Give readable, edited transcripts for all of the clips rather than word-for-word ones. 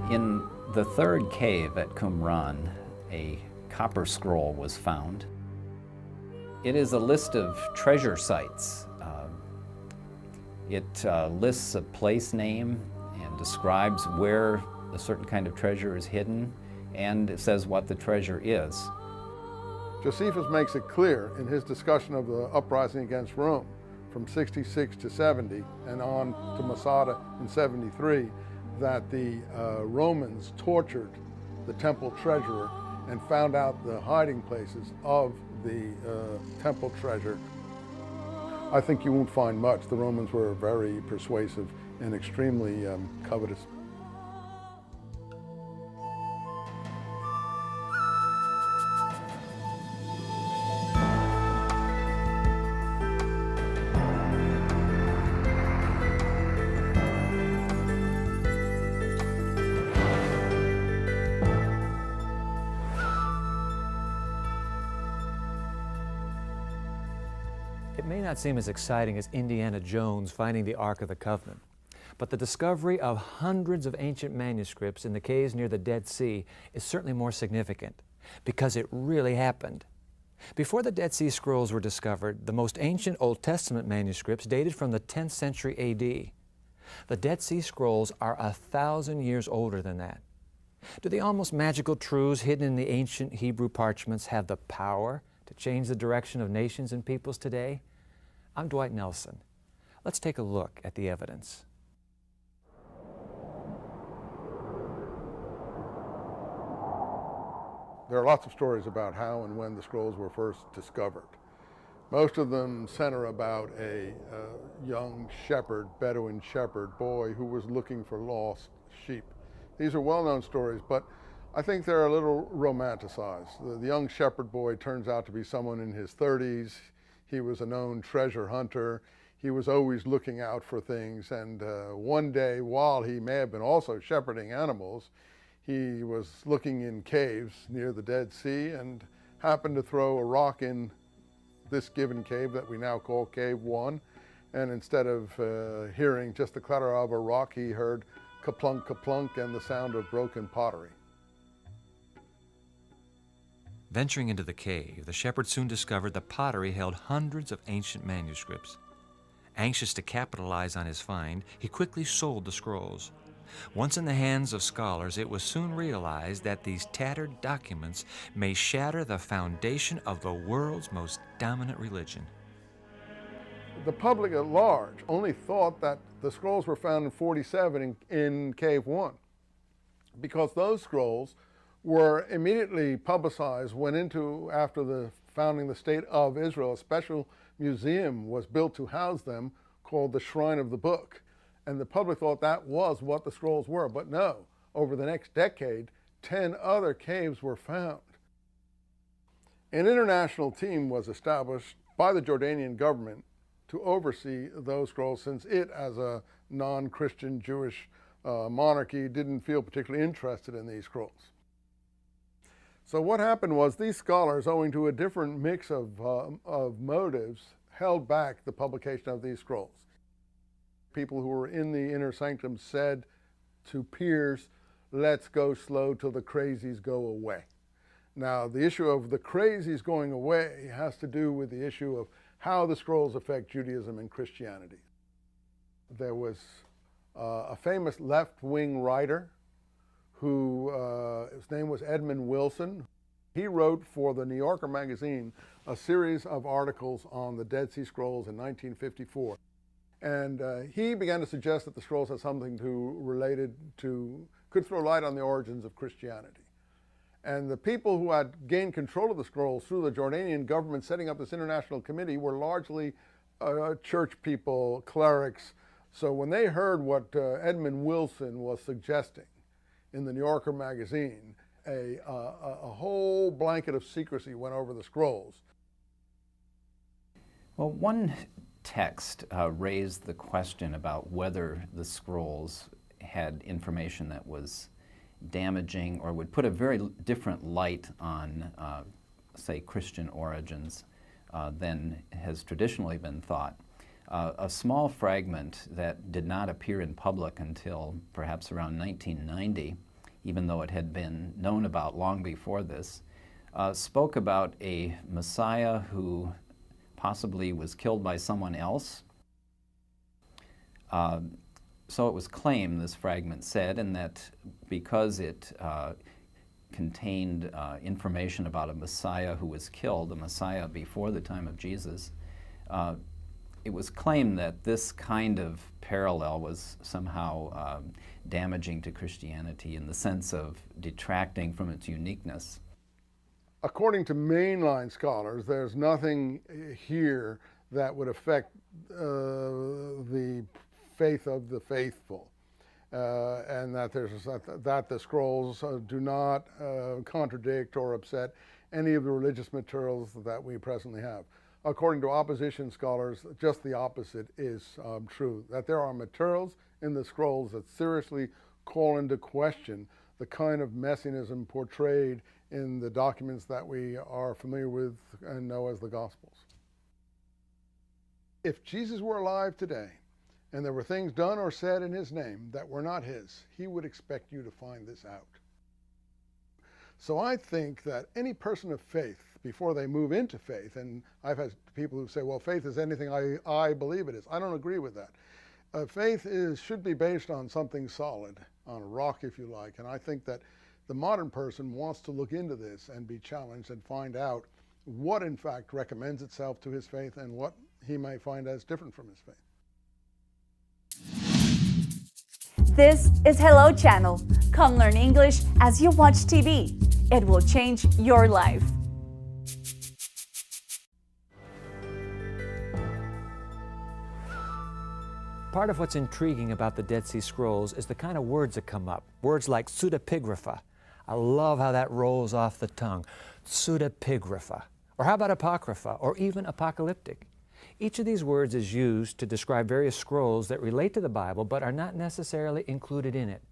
In the third cave at Qumran, a copper scroll was found. It is a list of treasure sites. It lists a place name and describes where a certain kind of treasure is hidden, and it says what the treasure is. Josephus makes it clear in his discussion of the uprising against Rome from 66 to 70 and on to Masada in 73 that the Romans tortured the temple treasurer and found out the hiding places of the temple treasure. I think you won't find much. The Romans were very persuasive and extremely covetous. It may not seem as exciting as Indiana Jones finding the Ark of the Covenant, but the discovery of hundreds of ancient manuscripts in the caves near the Dead Sea is certainly more significant, because it really happened. Before the Dead Sea Scrolls were discovered, the most ancient Old Testament manuscripts dated from the 10th century A.D. The Dead Sea Scrolls are 1,000 years older than that. Do the almost magical truths hidden in the ancient Hebrew parchments have the power to change the direction of nations and peoples today? I'm Dwight Nelson. Let's take a look at the evidence. There are lots of stories about how and when the scrolls were first discovered. Most of them center about a young shepherd, Bedouin shepherd boy who was looking for lost sheep. These are well-known stories, but I think they're a little romanticized. The young shepherd boy turns out to be someone in his 30s. He was a known treasure hunter. He was always looking out for things, and one day, while he may have been also shepherding animals, he was looking in caves near the Dead Sea and happened to throw a rock in this given cave that we now call Cave 1, and instead of hearing just the clatter of a rock, he heard kaplunk, kaplunk, and the sound of broken pottery. Venturing into the cave, the shepherd soon discovered the pottery held hundreds of ancient manuscripts. Anxious to capitalize on his find, he quickly sold the scrolls. Once in the hands of scholars, it was soon realized that these tattered documents may shatter the foundation of the world's most dominant religion. The public at large only thought that the scrolls were found in 47 in Cave 1, because those scrolls were immediately publicized, went into, after the founding the State of Israel, a special museum was built to house them called the Shrine of the Book. And the public thought that was what the scrolls were. But no, over the next decade, 10 other caves were found. An international team was established by the Jordanian government to oversee those scrolls, since it, as a non-Christian Jewish monarchy, didn't feel particularly interested in these scrolls. So what happened was these scholars, owing to a different mix of motives, held back the publication of these scrolls. People who were in the inner sanctum said to peers, "Let's go slow till the crazies go away." Now, the issue of the crazies going away has to do with the issue of how the scrolls affect Judaism and Christianity. There was a famous left-wing writer who, his name was Edmund Wilson. He wrote for the New Yorker magazine a series of articles on the Dead Sea Scrolls in 1954. And he began to suggest that the scrolls had something could throw light on the origins of Christianity. And the people who had gained control of the scrolls through the Jordanian government setting up this international committee were largely church people, clerics. So when they heard what Edmund Wilson was suggesting in the New Yorker magazine, a whole blanket of secrecy went over the scrolls. Well, one text raised the question about whether the scrolls had information that was damaging or would put a very different light on, say, Christian origins than has traditionally been thought. A small fragment that did not appear in public until perhaps around 1990 even though it had been known about long before this, spoke about a Messiah who possibly was killed by someone else. So it was claimed, this fragment said, and that because it contained information about a Messiah who was killed, a Messiah before the time of Jesus, it was claimed that this kind of parallel was somehow damaging to Christianity in the sense of detracting from its uniqueness. According to mainline scholars, there's nothing here that would affect the faith of the faithful, and that the scrolls do not contradict or upset any of the religious materials that we presently have. According to opposition scholars, just the opposite is true, that there are materials in the scrolls that seriously call into question the kind of messianism portrayed in the documents that we are familiar with and know as the Gospels. If Jesus were alive today, and there were things done or said in his name that were not his, he would expect you to find this out. So I think that any person of faith, before they move into faith, and I've had people who say, well, faith is anything I believe it is. I don't agree with that. Faith should be based on something solid, on a rock, if you like. And I think that the modern person wants to look into this and be challenged and find out what, in fact, recommends itself to his faith and what he may find as different from his faith. This is Hello Channel. Come learn English as you watch TV. It will change your life. Part of what's intriguing about the Dead Sea Scrolls is the kind of words that come up. Words like pseudepigrapha. I love how that rolls off the tongue. Pseudepigrapha. Or how about apocrypha, or even apocalyptic? Each of these words is used to describe various scrolls that relate to the Bible but are not necessarily included in it.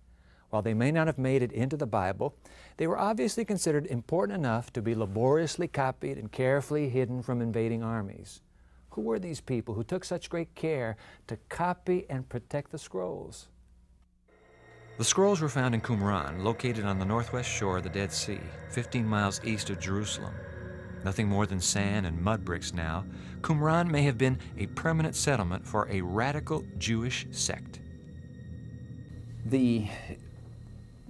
While they may not have made it into the Bible, they were obviously considered important enough to be laboriously copied and carefully hidden from invading armies. Who were these people who took such great care to copy and protect the scrolls? The scrolls were found in Qumran, located on the northwest shore of the Dead Sea, 15 miles east of Jerusalem. Nothing more than sand and mud bricks now, Qumran may have been a permanent settlement for a radical Jewish sect. The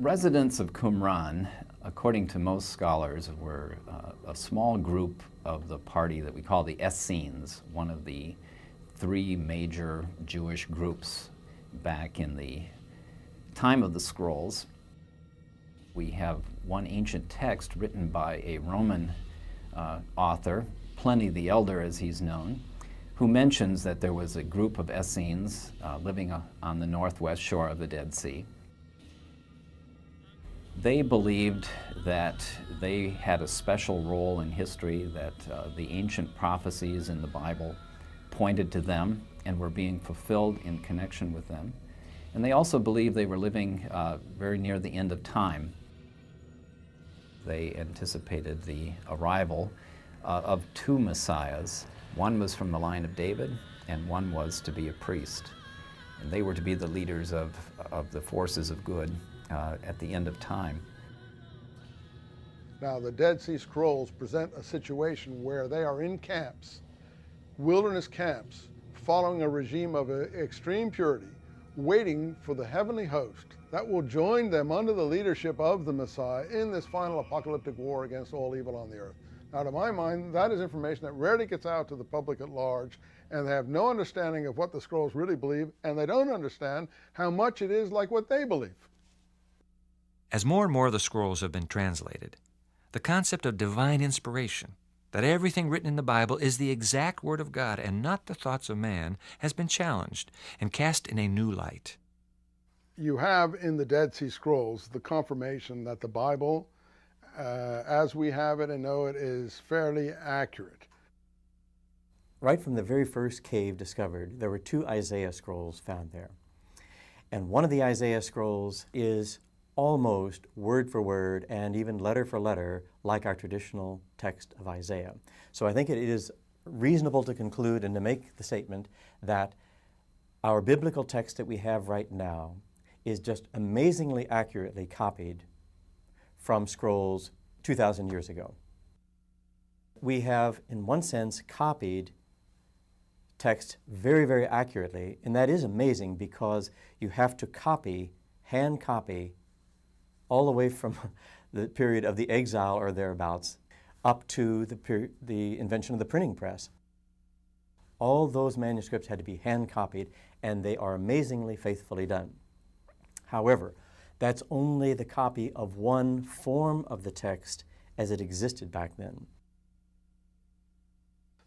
residents of Qumran, according to most scholars, were a small group of the party that we call the Essenes, one of the three major Jewish groups back in the time of the scrolls. We have one ancient text written by a Roman author, Pliny the Elder as he's known, who mentions that there was a group of Essenes living on the northwest shore of the Dead Sea. They believed that they had a special role in history, that the ancient prophecies in the Bible pointed to them and were being fulfilled in connection with them. And they also believed they were living very near the end of time. They anticipated the arrival of two messiahs. One was from the line of David, and one was to be a priest. And they were to be the leaders of the forces of good at the end of time. Now, the Dead Sea Scrolls present a situation where they are in camps, wilderness camps, following a regime of extreme purity, waiting for the heavenly host that will join them under the leadership of the Messiah in this final apocalyptic war against all evil on the earth. Now, to my mind, that is information that rarely gets out to the public at large, and they have no understanding of what the scrolls really believe, and they don't understand how much it is like what they believe. As more and more of the scrolls have been translated, the concept of divine inspiration, that everything written in the Bible is the exact Word of God and not the thoughts of man, has been challenged and cast in a new light. You have in the Dead Sea Scrolls the confirmation that the Bible, as we have it and know it, is fairly accurate. Right from the very first cave discovered, there were 2 Isaiah scrolls found there. And one of the Isaiah scrolls is almost word for word and even letter for letter like our traditional text of Isaiah. So I think it is reasonable to conclude and to make the statement that our biblical text that we have right now is just amazingly accurately copied from scrolls 2,000 years ago. We have, in one sense, copied text very, very accurately, and that is amazing because you have to hand copy, all the way from the period of the exile or thereabouts up to the invention of the printing press. All those manuscripts had to be hand copied, and they are amazingly faithfully done. However, that's only the copy of one form of the text as it existed back then.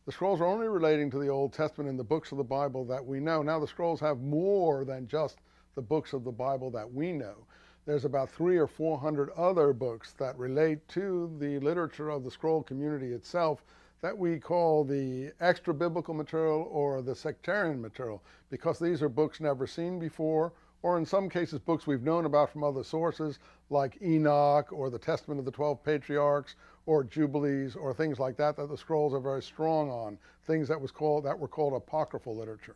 The scrolls are only relating to the Old Testament and the books of the Bible that we know. Now the scrolls have more than just the books of the Bible that we know. There's about 300 or 400 other books that relate to the literature of the scroll community itself that we call the extra biblical material or the sectarian material, because these are books never seen before, or in some cases books we've known about from other sources like Enoch or the Testament of the 12 Patriarchs or Jubilees or things like that the scrolls are very strong on, things that were called apocryphal literature.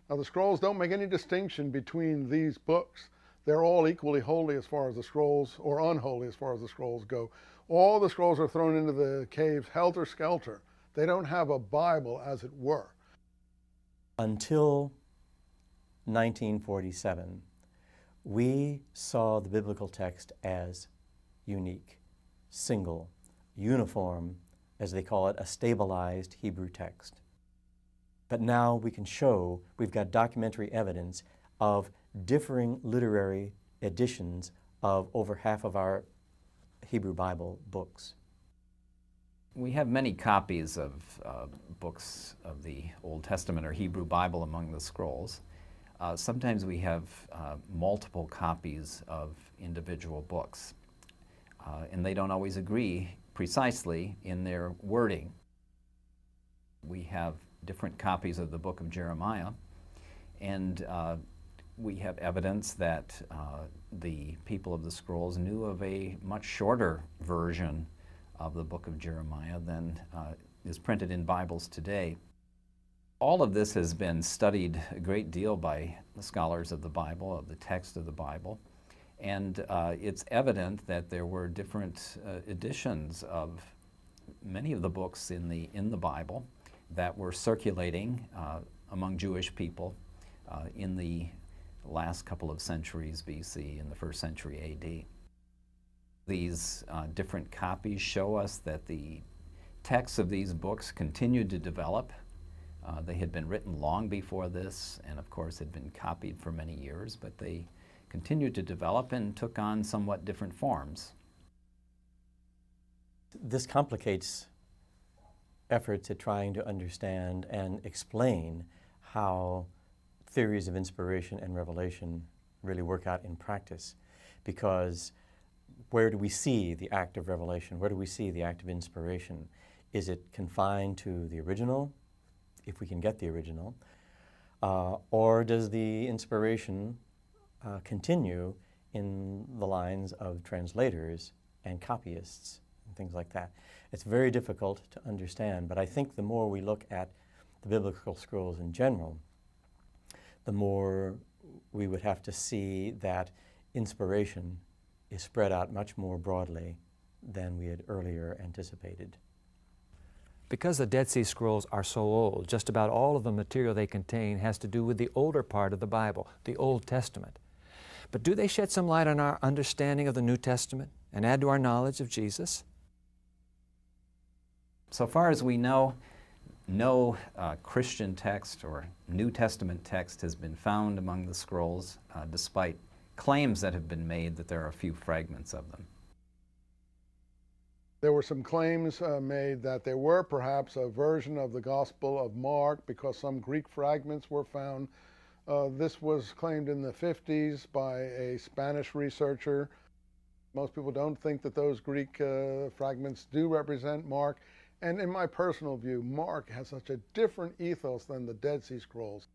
Now the scrolls don't make any distinction between these books. They're all equally holy as far as the scrolls, or unholy as far as the scrolls go. All the scrolls are thrown into the caves helter-skelter. They don't have a Bible, as it were. Until 1947, we saw the biblical text as unique, single, uniform, as they call it, a stabilized Hebrew text. But now we can show we've got documentary evidence of differing literary editions of over half of our Hebrew Bible books. We have many copies of books of the Old Testament or Hebrew Bible among the scrolls. Sometimes we have multiple copies of individual books, and they don't always agree precisely in their wording. We have different copies of the book of Jeremiah, and we have evidence that the people of the scrolls knew of a much shorter version of the book of Jeremiah than is printed in Bibles today. All of this has been studied a great deal by the scholars of the Bible, of the text of the Bible, and it's evident that there were different editions of many of the books in the Bible that were circulating among Jewish people in the last couple of centuries BC, in the 1st century AD. These different copies show us that the texts of these books continued to develop. They had been written long before this, and of course had been copied for many years, but they continued to develop and took on somewhat different forms. This complicates efforts at trying to understand and explain how theories of inspiration and revelation really work out in practice, because where do we see the act of revelation? Where do we see the act of inspiration? Is it confined to the original, if we can get the original, or does the inspiration continue in the lines of translators and copyists and things like that? It's very difficult to understand, but I think the more we look at the biblical scrolls in general, the more we would have to see that inspiration is spread out much more broadly than we had earlier anticipated. Because the Dead Sea Scrolls are so old, just about all of the material they contain has to do with the older part of the Bible, the Old Testament. But do they shed some light on our understanding of the New Testament and add to our knowledge of Jesus? So far as we know, no Christian text or New Testament text has been found among the scrolls, despite claims that have been made that there are a few fragments of them. There were some claims made that there were perhaps a version of the Gospel of Mark because some Greek fragments were found. This was claimed in the 50s by a Spanish researcher. Most people don't think that those Greek fragments do represent Mark. And in my personal view, Mark has such a different ethos than the Dead Sea Scrolls.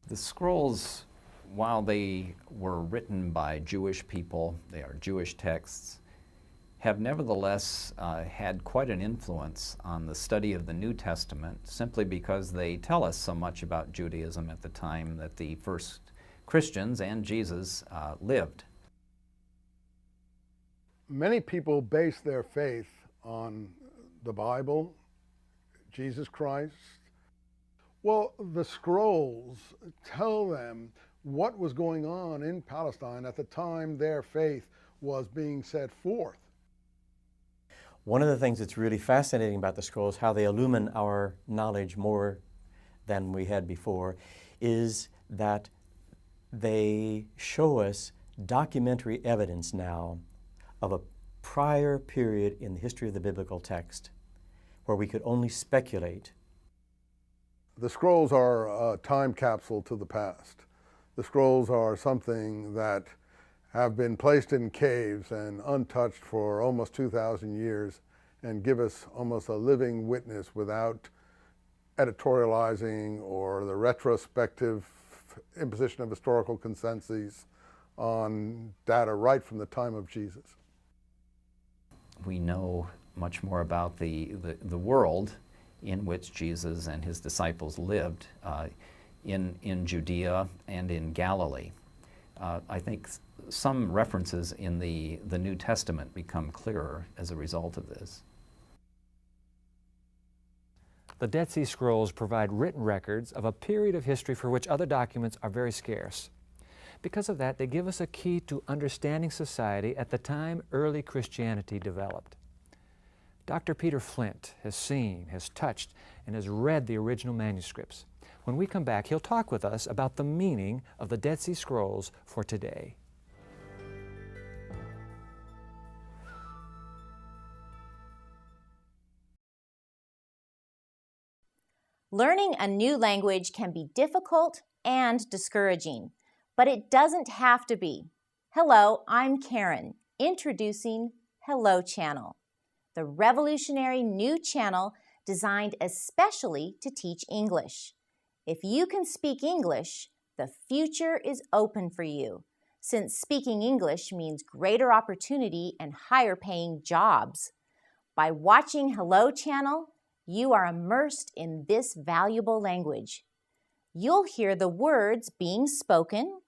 The scrolls, while they were written by Jewish people, they are Jewish texts, have nevertheless had quite an influence on the study of the New Testament, simply because they tell us so much about Judaism at the time that the first Christians and Jesus lived. Many people base their faith on the Bible, Jesus Christ. Well, the scrolls tell them what was going on in Palestine at the time their faith was being set forth. One of the things that's really fascinating about the scrolls, how they illumine our knowledge more than we had before, is that they show us documentary evidence now of a prior period in the history of the biblical text where we could only speculate. The scrolls are a time capsule to the past. The scrolls are something that have been placed in caves and untouched for almost 2,000 years and give us almost a living witness without editorializing or the retrospective imposition of historical consensus on data right from the time of Jesus. We know much more about the world in which Jesus and his disciples lived in Judea and in Galilee. I think some references in the New Testament become clearer as a result of this. The Dead Sea Scrolls provide written records of a period of history for which other documents are very scarce. Because of that, they give us a key to understanding society at the time early Christianity developed. Dr. Peter Flint has seen, has touched, and has read the original manuscripts. When we come back, he'll talk with us about the meaning of the Dead Sea Scrolls for today. Learning a new language can be difficult and discouraging, but it doesn't have to be. Hello, I'm Karen, introducing Hello Channel, the revolutionary new channel designed especially to teach English. If you can speak English, the future is open for you, since speaking English means greater opportunity and higher paying jobs. By watching Hello Channel, you are immersed in this valuable language. You'll hear the words being spoken.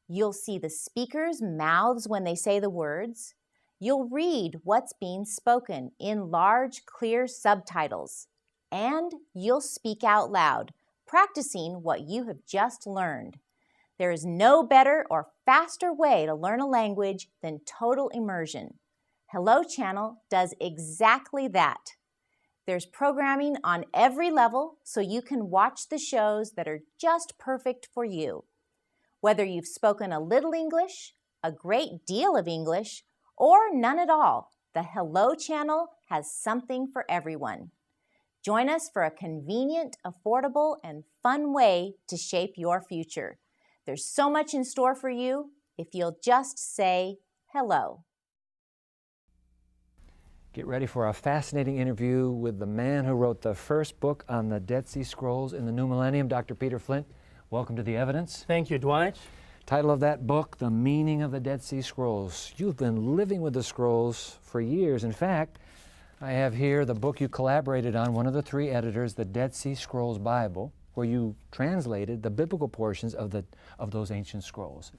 You'll see the speakers' mouths when they say the words. You'll read what's being spoken in large, clear subtitles. And you'll speak out loud, practicing what you have just learned. There is no better or faster way to learn a language than total immersion. Hello Channel does exactly that. There's programming on every level so you can watch the shows that are just perfect for you. Whether you've spoken a little English, a great deal of English, or none at all, the Hello Channel has something for everyone. Join us for a convenient, affordable, and fun way to shape your future. There's so much in store for you if you'll just say hello. Get ready for a fascinating interview with the man who wrote the first book on the Dead Sea Scrolls in the new millennium, Dr. Peter Flint. Welcome to The Evidence. Thank you, Dwight. Title of that book, The Meaning of the Dead Sea Scrolls. You've been living with the scrolls for years. In fact, I have here the book you collaborated on, one of the three editors, the Dead Sea Scrolls Bible, where you translated the biblical portions of those ancient scrolls.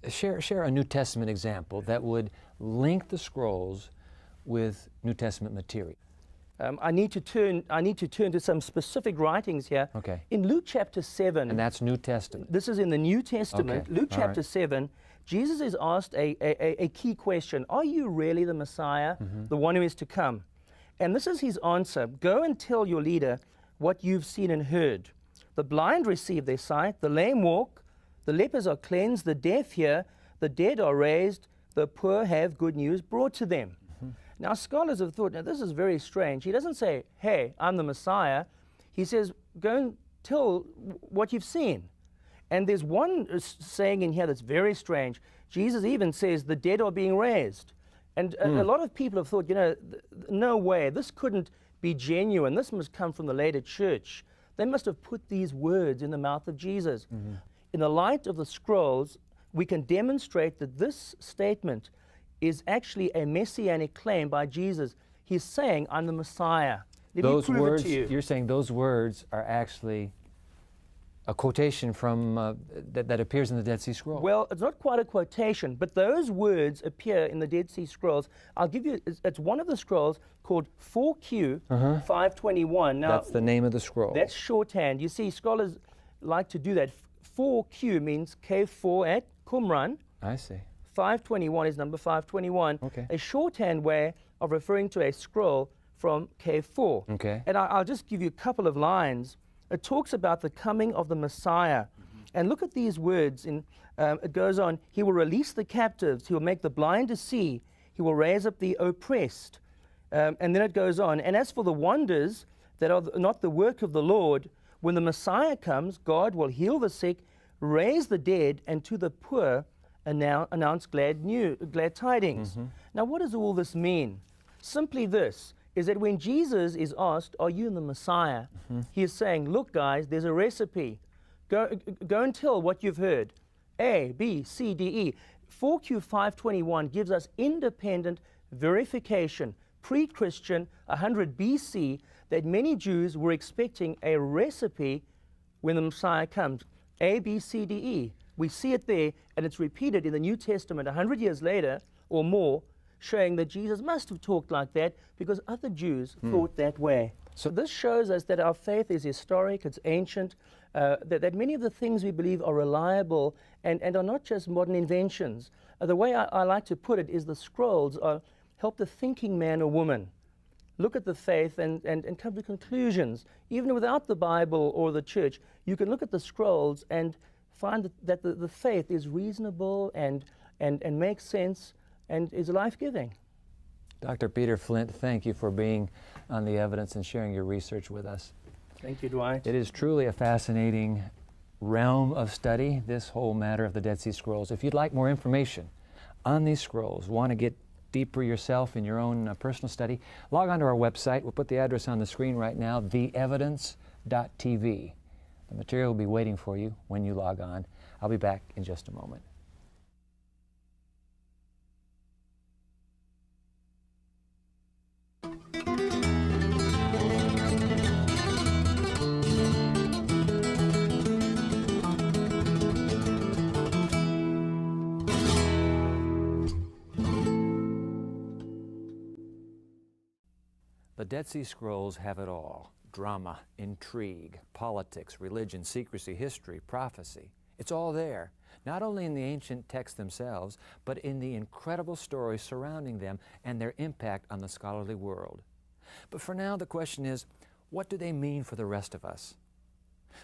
Share a New Testament example that would link the scrolls with New Testament material. I need to turn to some specific writings here. Okay. In Luke chapter 7. And that's New Testament. This is in the New Testament. Okay. Luke All chapter right. 7, Jesus is asked a key question. Are you really the Messiah, the one who is to come? And this is his answer. Go and tell your leader what you've seen and heard. The blind receive their sight, the lame walk, the lepers are cleansed, the deaf hear, the dead are raised, the poor have good news brought to them. Now, scholars have thought, now this is very strange. He doesn't say, hey, I'm the Messiah. He says, go and tell what you've seen. And there's one saying in here that's very strange. Jesus even says the dead are being raised. And a lot of people have thought, no way, this couldn't be genuine. This must come from the later church. They must have put these words in the mouth of Jesus. In the light of the scrolls, we can demonstrate that this statement is actually a messianic claim by Jesus. He's saying, I'm the Messiah. Let me Those prove words, it to you. you're saying those words are actually a quotation from that appears in the Dead Sea Scrolls. Well, it's not quite a quotation, but those words appear in the Dead Sea Scrolls. I'll give you, it's one of the scrolls called 4Q 521. Now, that's the name of the scroll. that's shorthand. You see, scholars like to do that. 4Q means cave 4 at Qumran. I see. 521 is number 521. Okay. A shorthand way of referring to a scroll from cave 4. Okay. And I'll just give you a couple of lines. It talks about the coming of the Messiah. And look at these words. It goes on, he will release the captives, he will make the blind to see, he will raise up the oppressed. And then it goes on, and as for the wonders that are not the work of the Lord, when the Messiah comes, God will heal the sick, raise the dead, and to the poor announce glad tidings. Now, what does all this mean? Simply this, is that when Jesus is asked, are you the Messiah? He is saying, look guys, there's a recipe. Go and tell what you've heard. A, B, C, D, E. 4Q 521 gives us independent verification, pre-Christian, 100 BC, that many Jews were expecting a recipe when the Messiah comes. A, B, C, D, E. We see it there, and it's repeated in the New Testament 100 years later or more, showing that Jesus must have talked like that because other Jews thought that way. So this shows us that our faith is historic, it's ancient, that many of the things we believe are reliable and are not just modern inventions. The way I like to put it is the scrolls help the thinking man or woman look at the faith and come to conclusions. Even without the Bible or the church, you can look at the scrolls and find that the faith is reasonable and makes sense and is life-giving. Dr. Peter Flint, thank you for being on The Evidence and sharing your research with us. Thank you, Dwight. It is truly a fascinating realm of study, this whole matter of the Dead Sea Scrolls. If you'd like more information on these scrolls, want to get deeper yourself in your own personal study, log on to our website. We'll put the address on the screen right now, theevidence.tv. The material will be waiting for you when you log on. I'll be back in just a moment. The Dead Sea Scrolls have it all: drama, intrigue, politics, religion, secrecy, history, prophecy. It's all there, not only in the ancient texts themselves, but in the incredible stories surrounding them and their impact on the scholarly world. But for now, the question is, what do they mean for the rest of us?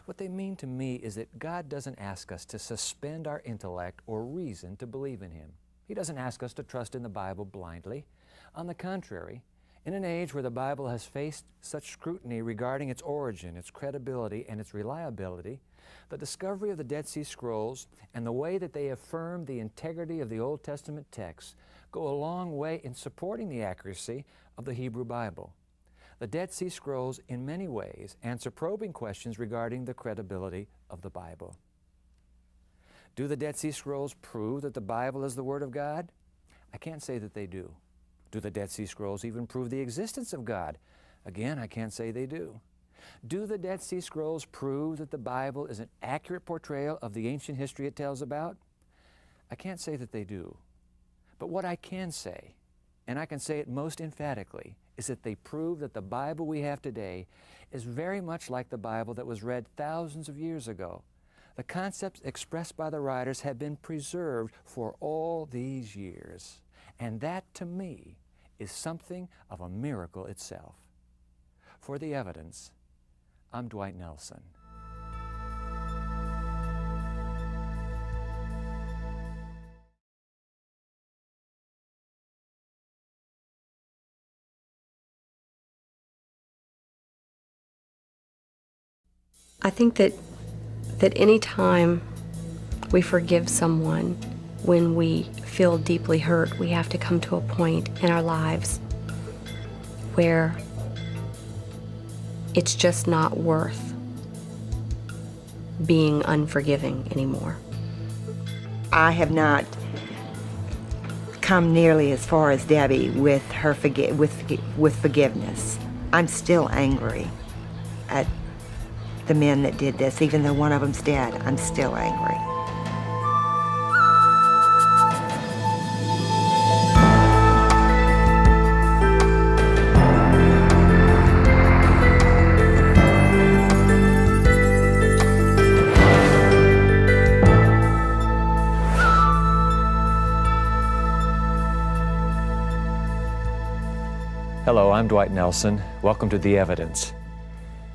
What they mean to me is that God doesn't ask us to suspend our intellect or reason to believe in Him. He doesn't ask us to trust in the Bible blindly. On the contrary, in an age where the Bible has faced such scrutiny regarding its origin, its credibility, and its reliability, the discovery of the Dead Sea Scrolls and the way that they affirm the integrity of the Old Testament texts go a long way in supporting the accuracy of the Hebrew Bible. The Dead Sea Scrolls, in many ways, answer probing questions regarding the credibility of the Bible. Do the Dead Sea Scrolls prove that the Bible is the Word of God? I can't say that they do. Do the Dead Sea Scrolls even prove the existence of God? Again, I can't say they do. Do the Dead Sea Scrolls prove that the Bible is an accurate portrayal of the ancient history it tells about? I can't say that they do. But what I can say, and I can say it most emphatically, is that they prove that the Bible we have today is very much like the Bible that was read thousands of years ago. The concepts expressed by the writers have been preserved for all these years. And that, to me, is something of a miracle itself. For The Evidence, I'm Dwight Nelson. I think that any time we forgive someone, when we feel deeply hurt, we have to come to a point in our lives where it's just not worth being unforgiving anymore. I have not come nearly as far as Debbie with her with forgiveness. I'm still angry at the men that did this. Even though one of them's dead, I'm still angry. Hello, I'm Dwight Nelson. Welcome to The Evidence.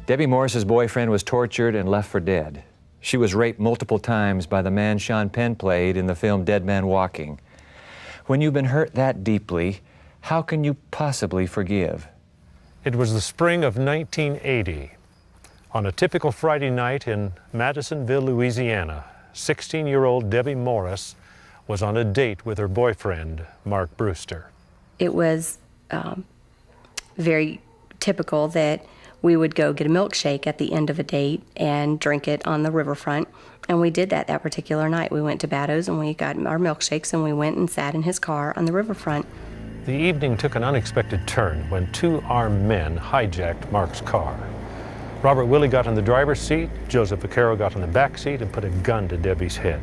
Debbie Morris's boyfriend was tortured and left for dead. She was raped multiple times by the man Sean Penn played in the film Dead Man Walking. When you've been hurt that deeply, how can you possibly forgive? It was the spring of 1980. On a typical Friday night in Madisonville, Louisiana, 16-year-old Debbie Morris was on a date with her boyfriend, Mark Brewster. It was very typical that we would go get a milkshake at the end of a date and drink it on the riverfront. And we did that particular night. We went to Batto's and we got our milkshakes and we went and sat in his car on the riverfront. The evening took an unexpected turn when two armed men hijacked Mark's car. Robert Willie got in the driver's seat, Joseph Vaquero got in the back seat and put a gun to Debbie's head.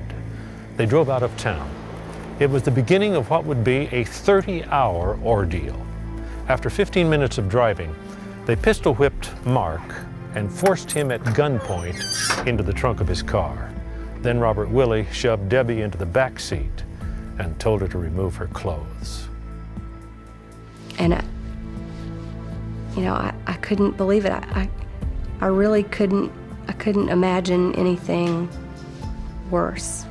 They drove out of town. It was the beginning of what would be a 30-hour ordeal. After 15 minutes of driving, they pistol-whipped Mark and forced him at gunpoint into the trunk of his car. Then Robert Willie shoved Debbie into the back seat and told her to remove her clothes. And I couldn't believe it. I really couldn't imagine anything worse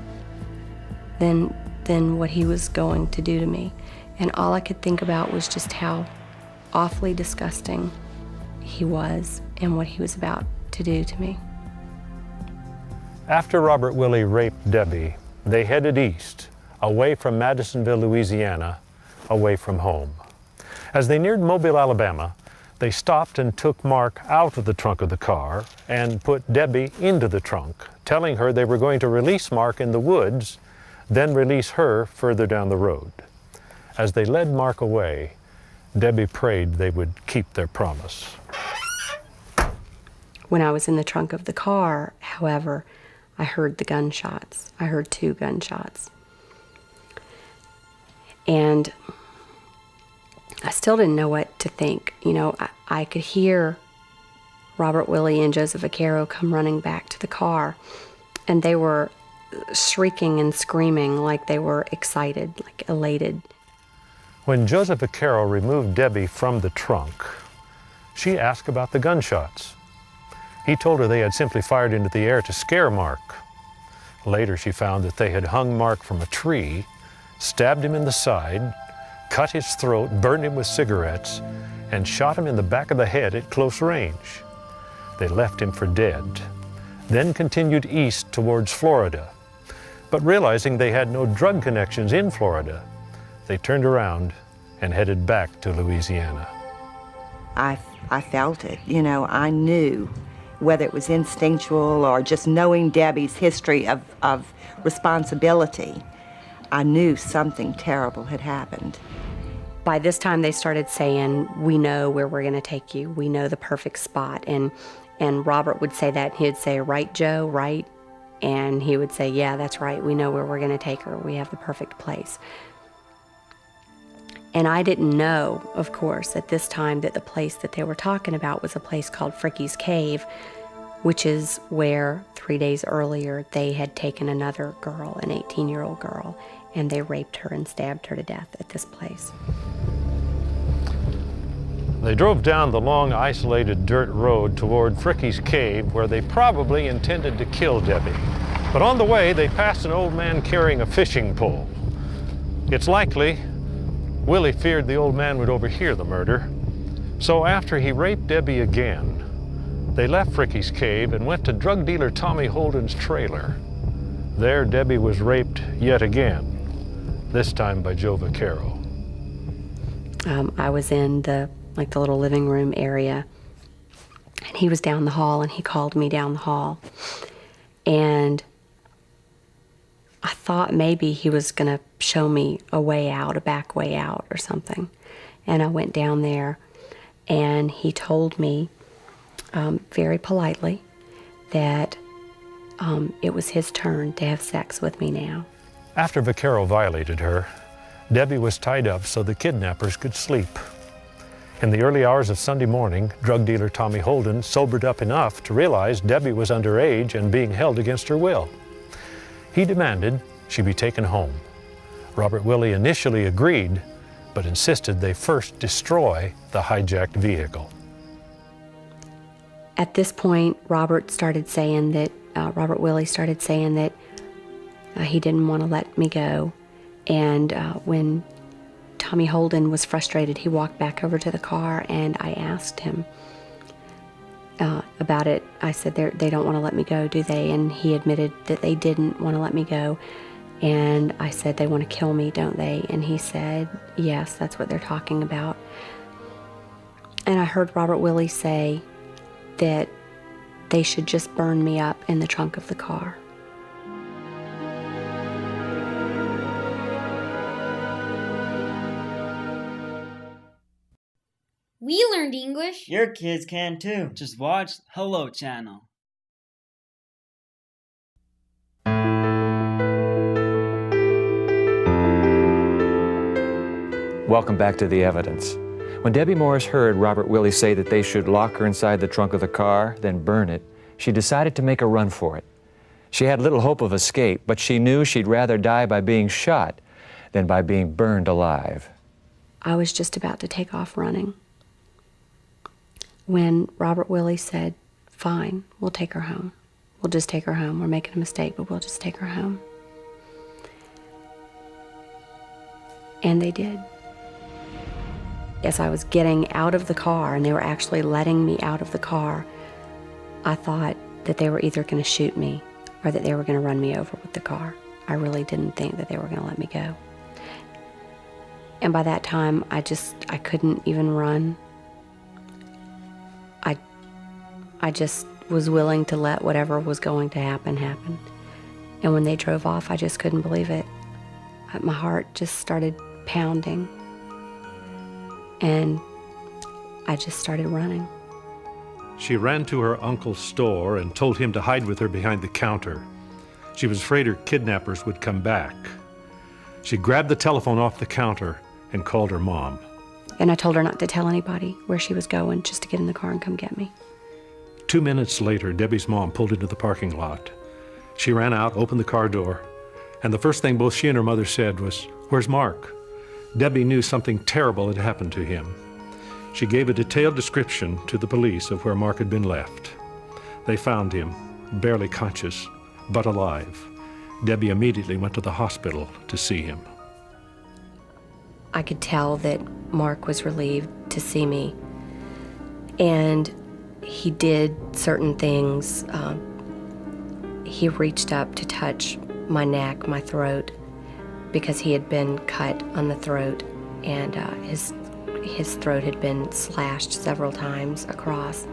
than what he was going to do to me. And all I could think about was just how awfully disgusting he was and what he was about to do to me. After Robert Willie raped Debbie, they headed east, away from Madisonville, Louisiana, away from home. As they neared Mobile, Alabama, they stopped and took Mark out of the trunk of the car and put Debbie into the trunk, telling her they were going to release Mark in the woods, then release her further down the road. As they led Mark away, Debbie prayed they would keep their promise. When I was in the trunk of the car, however, I heard the gunshots. I heard 2 gunshots. And I still didn't know what to think. I could hear Robert Willie and Joseph Vaquero come running back to the car, and they were shrieking and screaming like they were excited, like elated. When Joseph Vaquero removed Debbie from the trunk, she asked about the gunshots. He told her they had simply fired into the air to scare Mark. Later, she found that they had hung Mark from a tree, stabbed him in the side, cut his throat, burned him with cigarettes, and shot him in the back of the head at close range. They left him for dead, then continued east towards Florida. But realizing they had no drug connections in Florida, they turned around and headed back to Louisiana. I felt it. I knew, whether it was instinctual or just knowing Debbie's history of responsibility, I knew something terrible had happened. By this time, they started saying, "We know where we're going to take you. We know the perfect spot." And Robert would say that. He'd say, "Right, Joe, right?" And he would say, "Yeah, that's right. We know where we're going to take her. We have the perfect place." And I didn't know, of course, at this time that the place that they were talking about was a place called Fricky's Cave, which is where 3 days earlier they had taken another girl, an 18-year-old girl, and they raped her and stabbed her to death at this place. They drove down the long, isolated dirt road toward Fricky's Cave, where they probably intended to kill Debbie. But on the way, they passed an old man carrying a fishing pole. It's likely Willie feared the old man would overhear the murder. So after he raped Debbie again, they left Fricky's Cave and went to drug dealer Tommy Holden's trailer. There, Debbie was raped yet again, this time by Joe Vaquero. I was in the little living room area, and he was down the hall, and he called me down the hall. And I thought maybe he was going to show me a way out, a back way out or something. And I went down there, and he told me very politely that it was his turn to have sex with me now. After Vaquero violated her, Debbie was tied up so the kidnappers could sleep. In the early hours of Sunday morning, drug dealer Tommy Holden sobered up enough to realize Debbie was underage and being held against her will. He demanded she be taken home. Robert Willie initially agreed, but insisted they first destroy the hijacked vehicle. At this point, Robert Willie started saying that he didn't want to let me go. And when Tommy Holden was frustrated, he walked back over to the car, and I asked him about it. I said, they don't want to let me go, do they? And he admitted that they didn't want to let me go. And I said, they want to kill me, don't they? And he said, yes, that's what they're talking about. And I heard Robert Willie say that they should just burn me up in the trunk of the car. We learned English. Your kids can too. Just watch Hello Channel. Welcome back to The Evidence. When Debbie Morris heard Robert Willie say that they should lock her inside the trunk of the car, then burn it, she decided to make a run for it. She had little hope of escape, but she knew she'd rather die by being shot than by being burned alive. I was just about to take off running when Robert Willie said, fine, we'll take her home. We'll just take her home. We're making a mistake, but we'll just take her home. And they did. As I was getting out of the car, and they were actually letting me out of the car, I thought that they were either going to shoot me or that they were going to run me over with the car. I really didn't think that they were going to let me go. And by that time, I couldn't even run. I just was willing to let whatever was going to happen, happen. And when they drove off, I just couldn't believe it. My heart just started pounding. And I just started running. She ran to her uncle's store and told him to hide with her behind the counter. She was afraid her kidnappers would come back. She grabbed the telephone off the counter and called her mom. And I told her not to tell anybody where she was going, just to get in the car and come get me. 2 minutes later, Debbie's mom pulled into the parking lot. She ran out, opened the car door, and the first thing both she and her mother said was, "Where's Mark?" Debbie knew something terrible had happened to him. She gave a detailed description to the police of where Mark had been left. They found him, barely conscious, but alive. Debbie immediately went to the hospital to see him. I could tell that Mark was relieved to see me. And he did certain things. He reached up to touch my neck, my throat, because he had been cut on the throat, and his throat had been slashed several times across.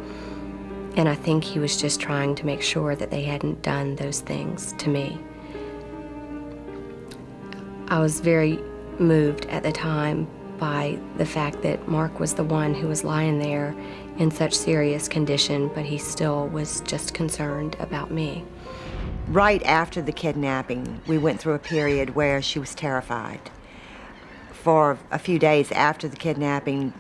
And I think he was just trying to make sure that they hadn't done those things to me. I was very moved at the time by the fact that Mark was the one who was lying there in such serious condition, but he still was just concerned about me. Right after the kidnapping, we went through a period where she was terrified. For a few days after the kidnapping,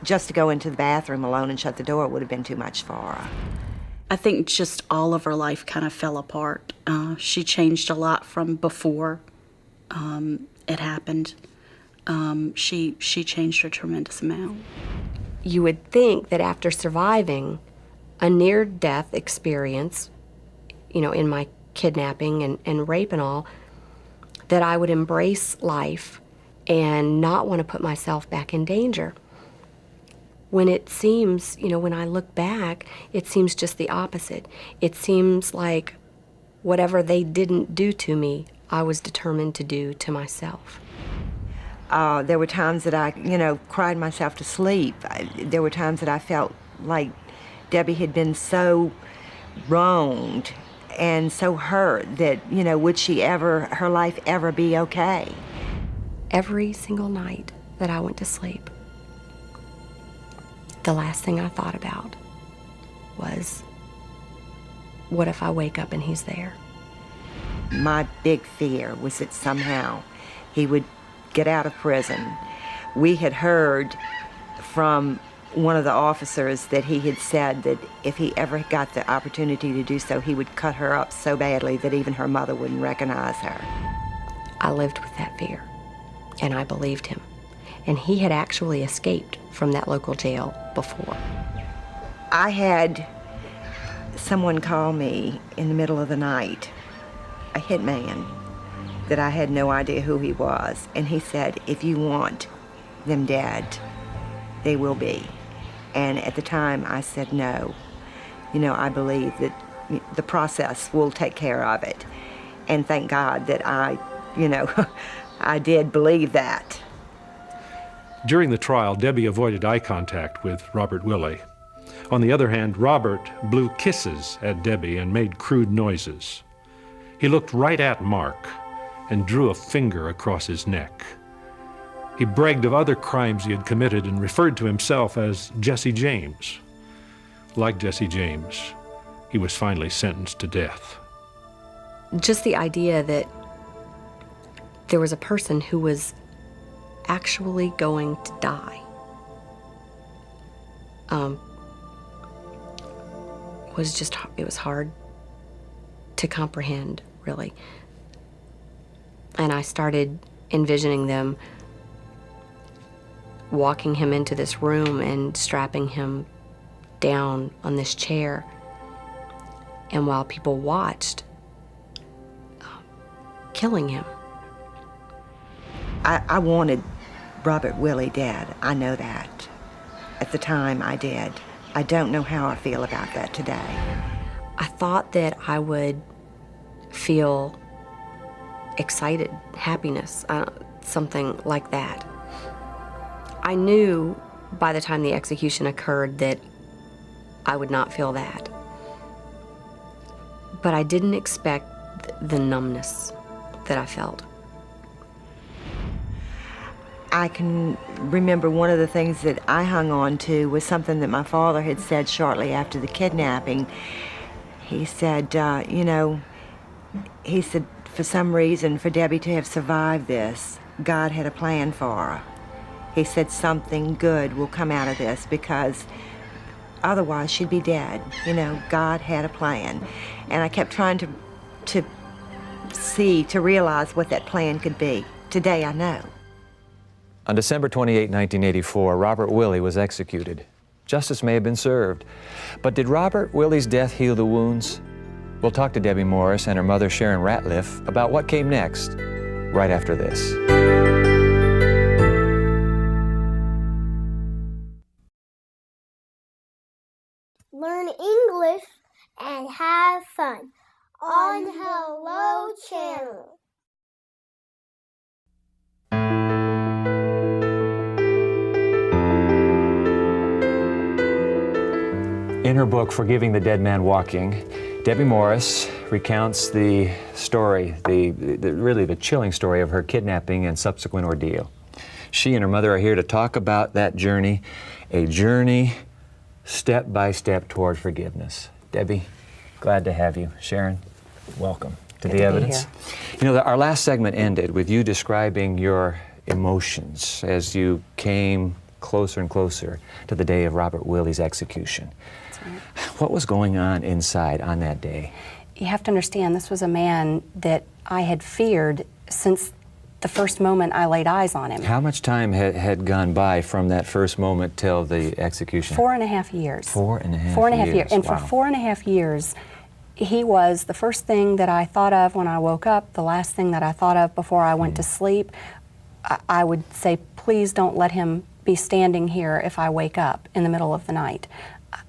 just to go into the bathroom alone and shut the door would have been too much for her. I think just all of her life kind of fell apart. She changed a lot from before it happened. She changed a tremendous amount. You would think that after surviving a near-death experience, in my kidnapping and rape and all, that I would embrace life and not want to put myself back in danger. When it seems, when I look back, it seems just the opposite. It seems like whatever they didn't do to me, I was determined to do to myself. There were times that I, cried myself to sleep. There were times that I felt like Debbie had been so wronged and so hurt that, would her life ever be okay? Every single night that I went to sleep, the last thing I thought about was what if I wake up and he's there? My big fear was that somehow he would get out of prison. We had heard from one of the officers that he had said that if he ever got the opportunity to do so, he would cut her up so badly that even her mother wouldn't recognize her. I lived with that fear, and I believed him. And he had actually escaped from that local jail before. I had someone call me in the middle of the night, a hitman, that I had no idea who he was. And he said, if you want them dead, they will be. And at the time I said no. You know, I believe that the process will take care of it. And thank God that I did believe that. During the trial, Debbie avoided eye contact with Robert Willie. On the other hand, Robert blew kisses at Debbie and made crude noises. He looked right at Mark and drew a finger across his neck. He bragged of other crimes he had committed and referred to himself as Jesse James. Like Jesse James, he was finally sentenced to death. Just the idea that there was a person who was actually going to die it was hard to comprehend, really. And I started envisioning them walking him into this room and strapping him down on this chair. And while people watched, killing him. I wanted Robert Willie dead. I know that. At the time, I did. I don't know how I feel about that today. I thought that I would feel excited, happiness, something like that. I knew by the time the execution occurred that I would not feel that. But I didn't expect the numbness that I felt. I can remember one of the things that I hung on to was something that my father had said shortly after the kidnapping. He said, for some reason, for Debbie to have survived this, God had a plan for her. He said something good will come out of this because otherwise she'd be dead. God had a plan. And I kept trying to realize what that plan could be. Today I know. On December 28, 1984, Robert Willie was executed. Justice may have been served. But did Robert Willie's death heal the wounds? We'll talk to Debbie Morris and her mother, Sharon Ratliff, about what came next, right after this. Learn English and have fun on Hello Channel. In her book, Forgiving the Dead Man Walking, Debbie Morris recounts the story, really the chilling story of her kidnapping and subsequent ordeal. She and her mother are here to talk about that journey, a journey step by step toward forgiveness. Debbie, glad to have you. Sharon, welcome to The Evidence. Our last segment ended with you describing your emotions as you came closer and closer to the day of Robert Willie's execution. What was going on inside on that day? You have to understand, this was a man that I had feared since the first moment I laid eyes on him. How much time had gone by from that first moment till the execution? 4.5 years. 4.5 years. And wow. for 4.5 years, he was the first thing that I thought of when I woke up, the last thing that I thought of before I went to sleep. I would say, please don't let him be standing here if I wake up in the middle of the night.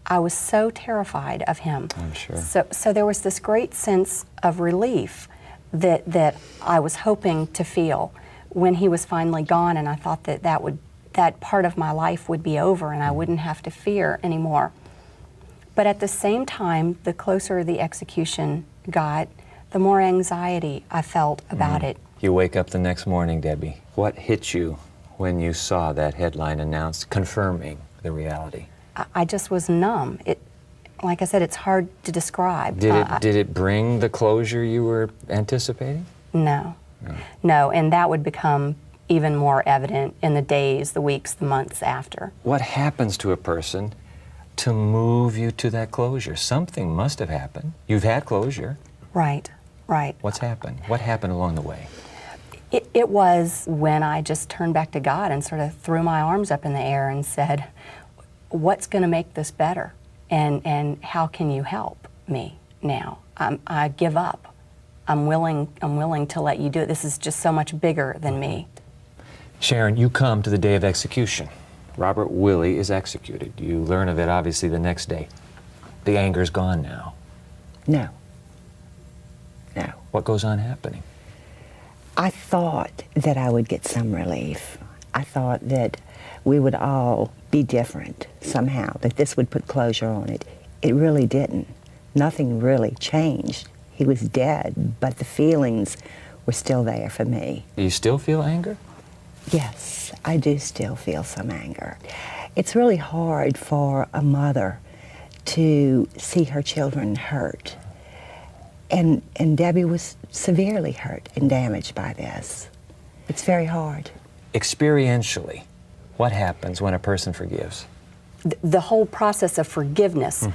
I was so terrified of him. I'm sure. So there was this great sense of relief that I was hoping to feel when he was finally gone, and I thought that part of my life would be over and I wouldn't have to fear anymore. But at the same time, the closer the execution got, the more anxiety I felt about it. You wake up the next morning, Debbie. What hit you when you saw that headline announced confirming the reality? I just was numb. like I said, it's hard to describe. Did it bring the closure you were anticipating? No. No, and that would become even more evident in the days, the weeks, the months after. What happens to a person to move you to that closure? Something must have happened. You've had closure. Right, right. What's happened? What happened along the way? It was when I just turned back to God and sort of threw my arms up in the air and said, what's going to make this better? And how can you help me now? I give up. I'm willing to let you do it. This is just so much bigger than me. Sharon, you come to the day of execution. Robert Willie is executed. You learn of it obviously the next day. The anger's gone now. No. No. What goes on happening? I thought that I would get some relief. I thought that we would all be different somehow, that this would put closure on it. It really didn't. Nothing really changed. He was dead, but the feelings were still there for me. Do you still feel anger? Yes, I do still feel some anger. It's really hard for a mother to see her children hurt. And Debbie was severely hurt and damaged by this. It's very hard. Experientially, what happens when a person forgives? The whole process of forgiveness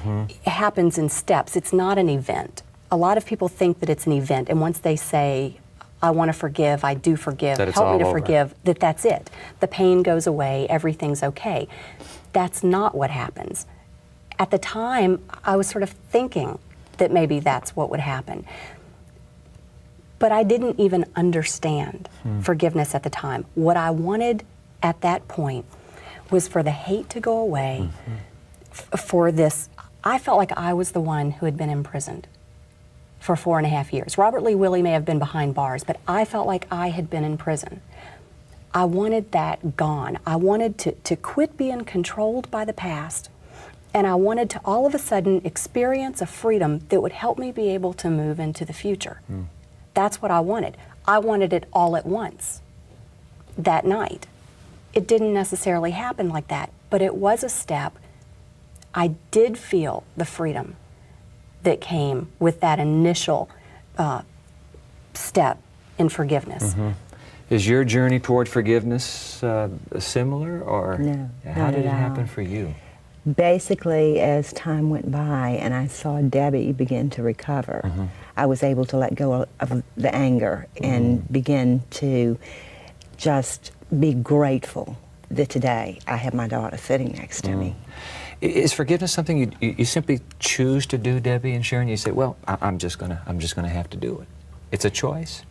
happens in steps. It's not an event. A lot of people think that it's an event, and once they say, I want to forgive, I do forgive, help me to forgive, that's it. The pain goes away, everything's okay. That's not what happens. At the time, I was sort of thinking that maybe that's what would happen. But I didn't even understand forgiveness at the time. What I wanted at that point was for the hate to go away, for this. I felt like I was the one who had been imprisoned for 4.5 years. Robert Lee Willie may have been behind bars, but I felt like I had been in prison. I wanted that gone. I wanted to quit being controlled by the past, and I wanted to all of a sudden experience a freedom that would help me be able to move into the future. That's what I wanted. I wanted it all at once that night. It didn't necessarily happen like that, but it was a step. I did feel the freedom that came with that initial step in forgiveness. Is your journey toward forgiveness similar, or No, how did it happen for you? Basically, as time went by and I saw Debbie begin to recover, I was able to let go of the anger and begin to just be grateful that today I have my daughter sitting next to me. Is forgiveness something you simply choose to do, Debbie and Sharon? You say, well, I'm just gonna have to do it. It's a choice?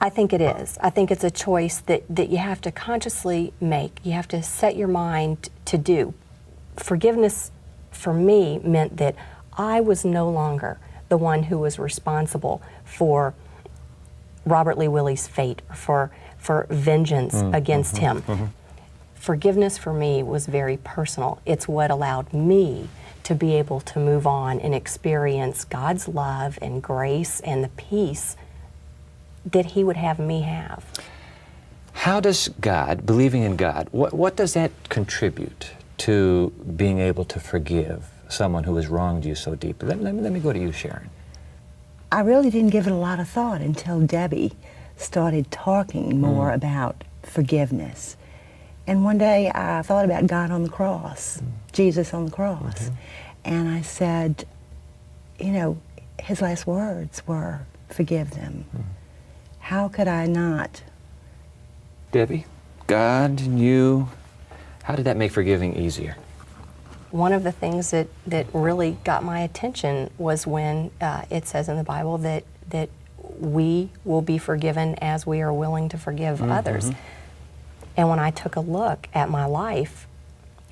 I think it is. I think it's a choice that you have to consciously make. You have to set your mind to do. Forgiveness, for me, meant that I was no longer the one who was responsible for Robert Lee Willie's fate, for vengeance against him. Forgiveness for me was very personal. It's what allowed me to be able to move on and experience God's love and grace and the peace that He would have me have. How does God, believing in God, what does that contribute to being able to forgive someone who has wronged you so deeply? Let me go to you, Sharon. I really didn't give it a lot of thought until Debbie started talking more about forgiveness. And one day I thought about God on the cross, Jesus on the cross. And I said, you know, His last words were, forgive them. How could I not? Debbie, God and you, how did that make forgiving easier? One of the things that really got my attention was when it says in the Bible that we will be forgiven as we are willing to forgive others. And when I took a look at my life,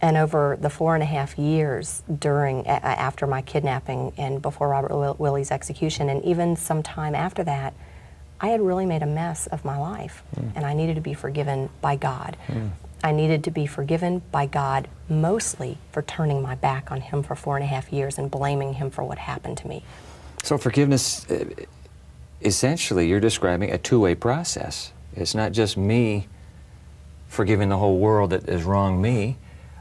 and over the 4.5 years after my kidnapping and before Robert Willie's execution, and even some time after that, I had really made a mess of my life, and I needed to be forgiven by God. I needed to be forgiven by God mostly for turning my back on Him for 4.5 years and blaming Him for what happened to me. So forgiveness, essentially, you're describing a two-way process. It's not just me forgiving the whole world that has wronged me,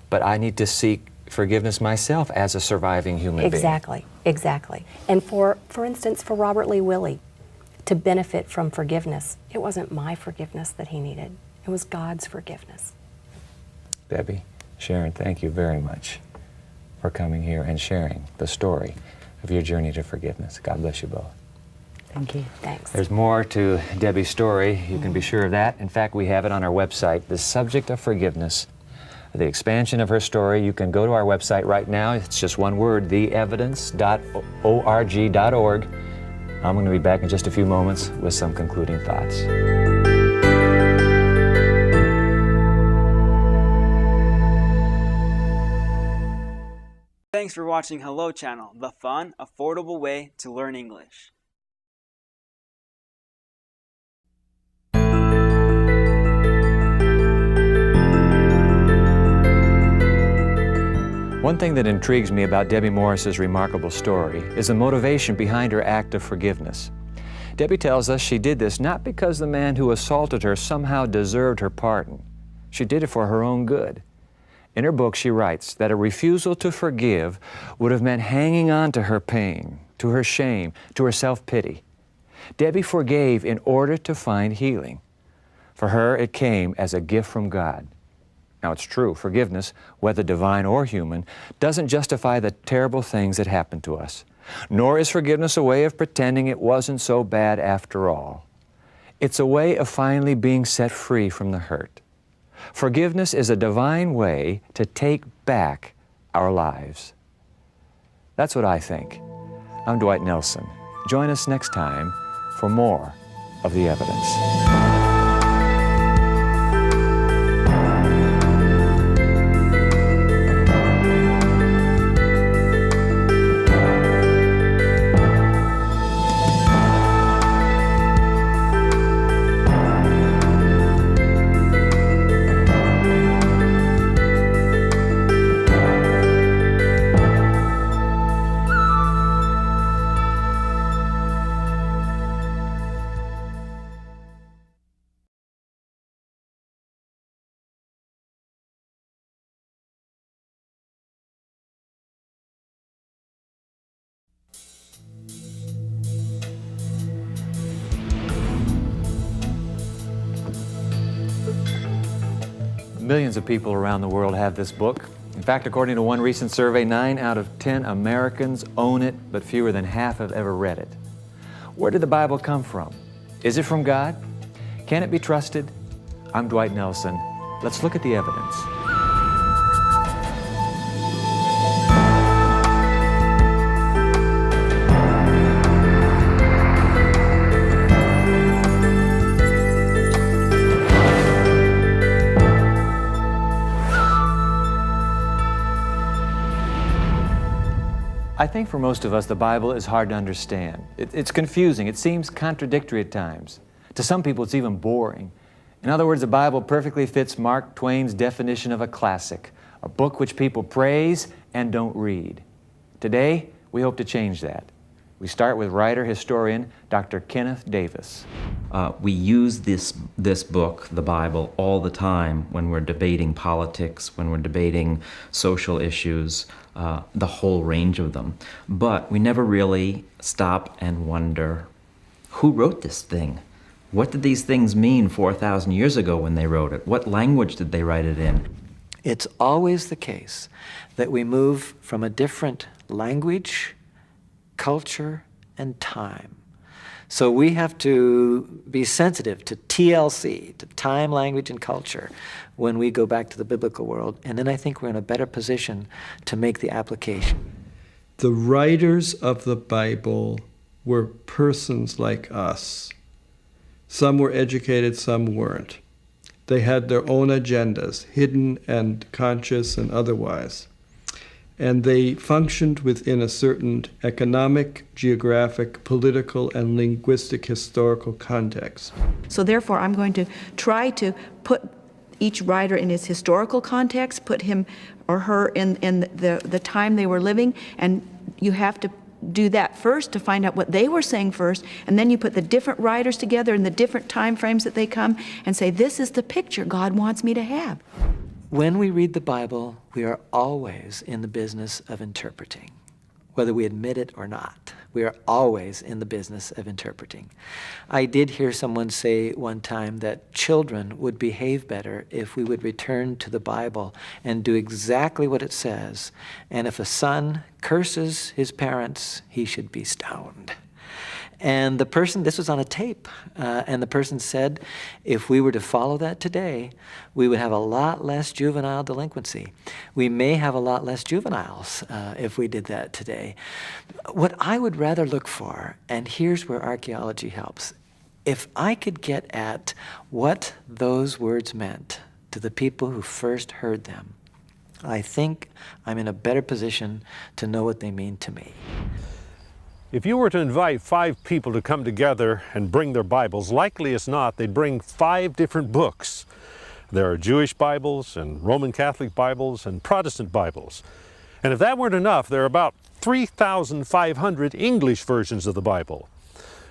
but I need to seek forgiveness myself as a surviving human being. Exactly. And for instance, for Robert Lee Willie to benefit from forgiveness, it wasn't my forgiveness that he needed. It was God's forgiveness. Debbie, Sharon, thank you very much for coming here and sharing the story of your journey to forgiveness. God bless you both. Thank you. Thanks. There's more to Debbie's story. You can be sure of that. In fact, we have it on our website, The Subject of Forgiveness. The expansion of her story, you can go to our website right now. It's just one word, theevidence.org.org. I'm going to be back in just a few moments with some concluding thoughts. Thanks for watching Hello Channel, the fun, affordable way to learn English. One thing that intrigues me about Debbie Morris's remarkable story is the motivation behind her act of forgiveness. Debbie tells us she did this not because the man who assaulted her somehow deserved her pardon. She did it for her own good. In her book, she writes that a refusal to forgive would have meant hanging on to her pain, to her shame, to her self-pity. Debbie forgave in order to find healing. For her, it came as a gift from God. Now, it's true, forgiveness, whether divine or human, doesn't justify the terrible things that happened to us. Nor is forgiveness a way of pretending it wasn't so bad after all. It's a way of finally being set free from the hurt. Forgiveness is a divine way to take back our lives. That's what I think. I'm Dwight Nelson. Join us next time for more of The Evidence. Millions of people around the world have this book. In fact, according to one recent survey, 9 out of 10 Americans own it, but fewer than half have ever read it. Where did the Bible come from? Is it from God? Can it be trusted? I'm Dwight Nelson. Let's look at the evidence. I think for most of us, the Bible is hard to understand. It's confusing. It seems contradictory at times. To some people, it's even boring. In other words, the Bible perfectly fits Mark Twain's definition of a classic, a book which people praise and don't read. Today, we hope to change that. We start with writer-historian Dr. Kenneth Davis. We use this book, the Bible, all the time when we're debating politics, when we're debating social issues, the whole range of them. But we never really stop and wonder, who wrote this thing? What did these things mean 4,000 years ago when they wrote it? What language did they write it in? It's always the case that we move from a different language, culture, and time. So we have to be sensitive to TLC, to time, language, and culture, when we go back to the biblical world. And then I think we're in a better position to make the application. The writers of the Bible were persons like us. Some were educated, some weren't. They had their own agendas, hidden and conscious and otherwise. And they functioned within a certain economic, geographic, political, and linguistic historical context. So therefore, I'm going to try to put each writer in his historical context, put him or her in the time they were living, and you have to do that first to find out what they were saying first, and then you put the different writers together in the different time frames that they come and say, this is the picture God wants me to have. When we read the Bible, we are always in the business of interpreting, whether we admit it or not. We are always in the business of interpreting. I did hear someone say one time that children would behave better if we would return to the Bible and do exactly what it says. And if a son curses his parents, he should be stoned. And the person, this was on a tape, and the person said, if we were to follow that today, we would have a lot less juvenile delinquency. We may have a lot less juveniles if we did that today. What I would rather look for, and here's where archaeology helps, if I could get at what those words meant to the people who first heard them, I think I'm in a better position to know what they mean to me. If you were to invite 5 people to come together and bring their Bibles, likely as not, they'd bring 5 different books. There are Jewish Bibles and Roman Catholic Bibles and Protestant Bibles. And if that weren't enough, there are about 3,500 English versions of the Bible.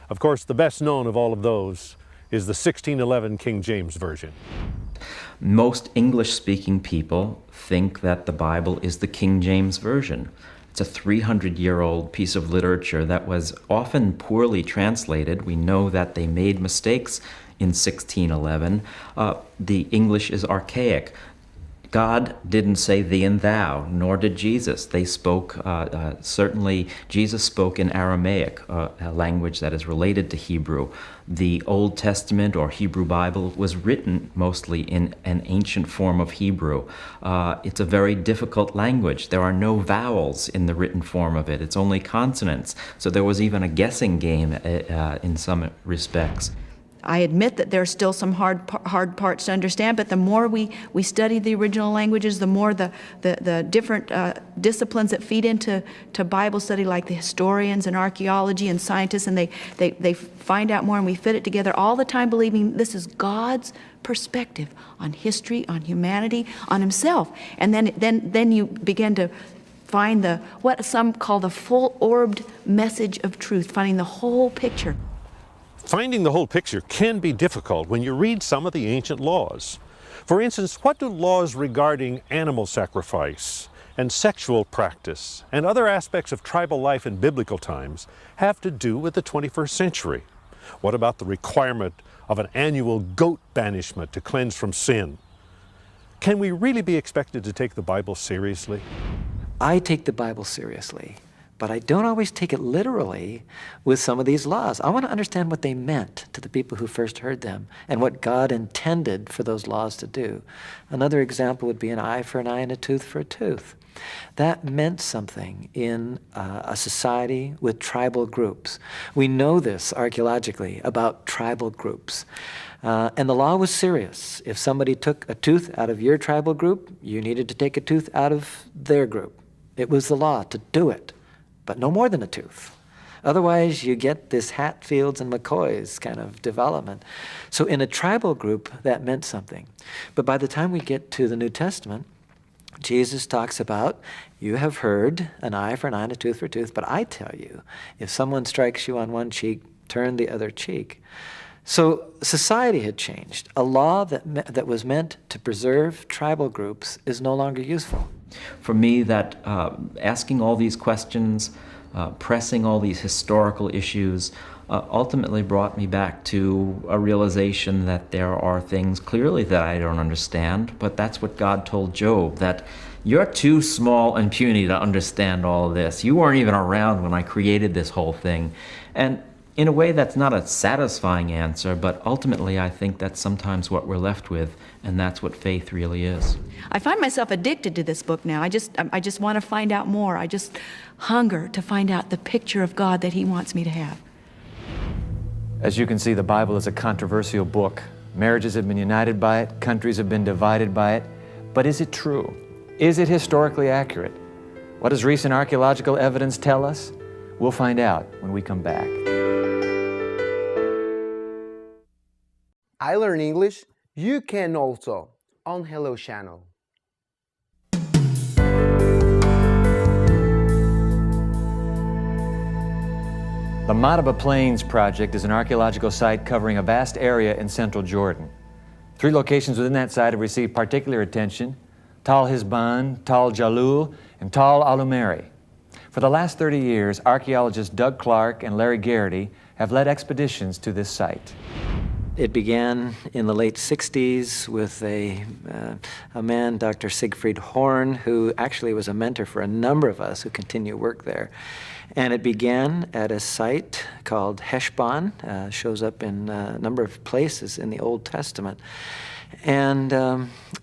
Of course, the best known of all of those is the 1611 King James Version. Most English-speaking people think that the Bible is the King James Version. It's a 300-year-old piece of literature that was often poorly translated. We know that they made mistakes in 1611. The English is archaic. God didn't say thee and thou, nor did Jesus. They spoke, certainly Jesus spoke in Aramaic, a language that is related to Hebrew. The Old Testament or Hebrew Bible was written mostly in an ancient form of Hebrew. It's a very difficult language. There are no vowels in the written form of it. It's only consonants. So there was even a guessing game in some respects. I admit that there are still some hard parts to understand, but the more we study the original languages, the more the different disciplines that feed into Bible study, like the historians and archaeology and scientists, and they find out more, and we fit it together all the time, believing this is God's perspective on history, on humanity, on himself. And then you begin to find what some call the full-orbed message of truth, finding the whole picture. Finding the whole picture can be difficult when you read some of the ancient laws. For instance, what do laws regarding animal sacrifice and sexual practice and other aspects of tribal life in biblical times have to do with the 21st century? What about the requirement of an annual goat banishment to cleanse from sin? Can we really be expected to take the Bible seriously? I take the Bible seriously, but I don't always take it literally with some of these laws. I want to understand what they meant to the people who first heard them and what God intended for those laws to do. Another example would be an eye for an eye and a tooth for a tooth. That meant something in a society with tribal groups. We know this archaeologically about tribal groups. And the law was serious. If somebody took a tooth out of your tribal group, you needed to take a tooth out of their group. It was the law to do it, but no more than a tooth. Otherwise, you get this Hatfields and McCoys kind of development. So in a tribal group, that meant something. But by the time we get to the New Testament, Jesus talks about, you have heard an eye for an eye and a tooth for a tooth, but I tell you, if someone strikes you on one cheek, turn the other cheek. So society had changed. A law that was meant to preserve tribal groups is no longer useful. For me, that asking all these questions, pressing all these historical issues, ultimately brought me back to a realization that there are things clearly that I don't understand, but that's what God told Job, that you're too small and puny to understand all of this. You weren't even around when I created this whole thing. And in a way, that's not a satisfying answer, but ultimately I think that's sometimes what we're left with, and that's what faith really is. I find myself addicted to this book now. I just want to find out more. I just hunger to find out the picture of God that He wants me to have. As you can see, the Bible is a controversial book. Marriages have been united by it, countries have been divided by it. But is it true? Is it historically accurate? What does recent archaeological evidence tell us? We'll find out when we come back. I Learn English, you can also on Hello Channel. The Madaba Plains Project is an archaeological site covering a vast area in central Jordan. 3 locations within that site have received particular attention: Tal Hisban, Tal Jalul, and Tal Alumeri. For the last 30 years, archaeologists Doug Clark and Larry Garrity have led expeditions to this site. It began in the late 60s with a man, Dr. Siegfried Horn, who actually was a mentor for a number of us who continue work there. And it began at a site called Heshbon, shows up in a number of places in the Old Testament. And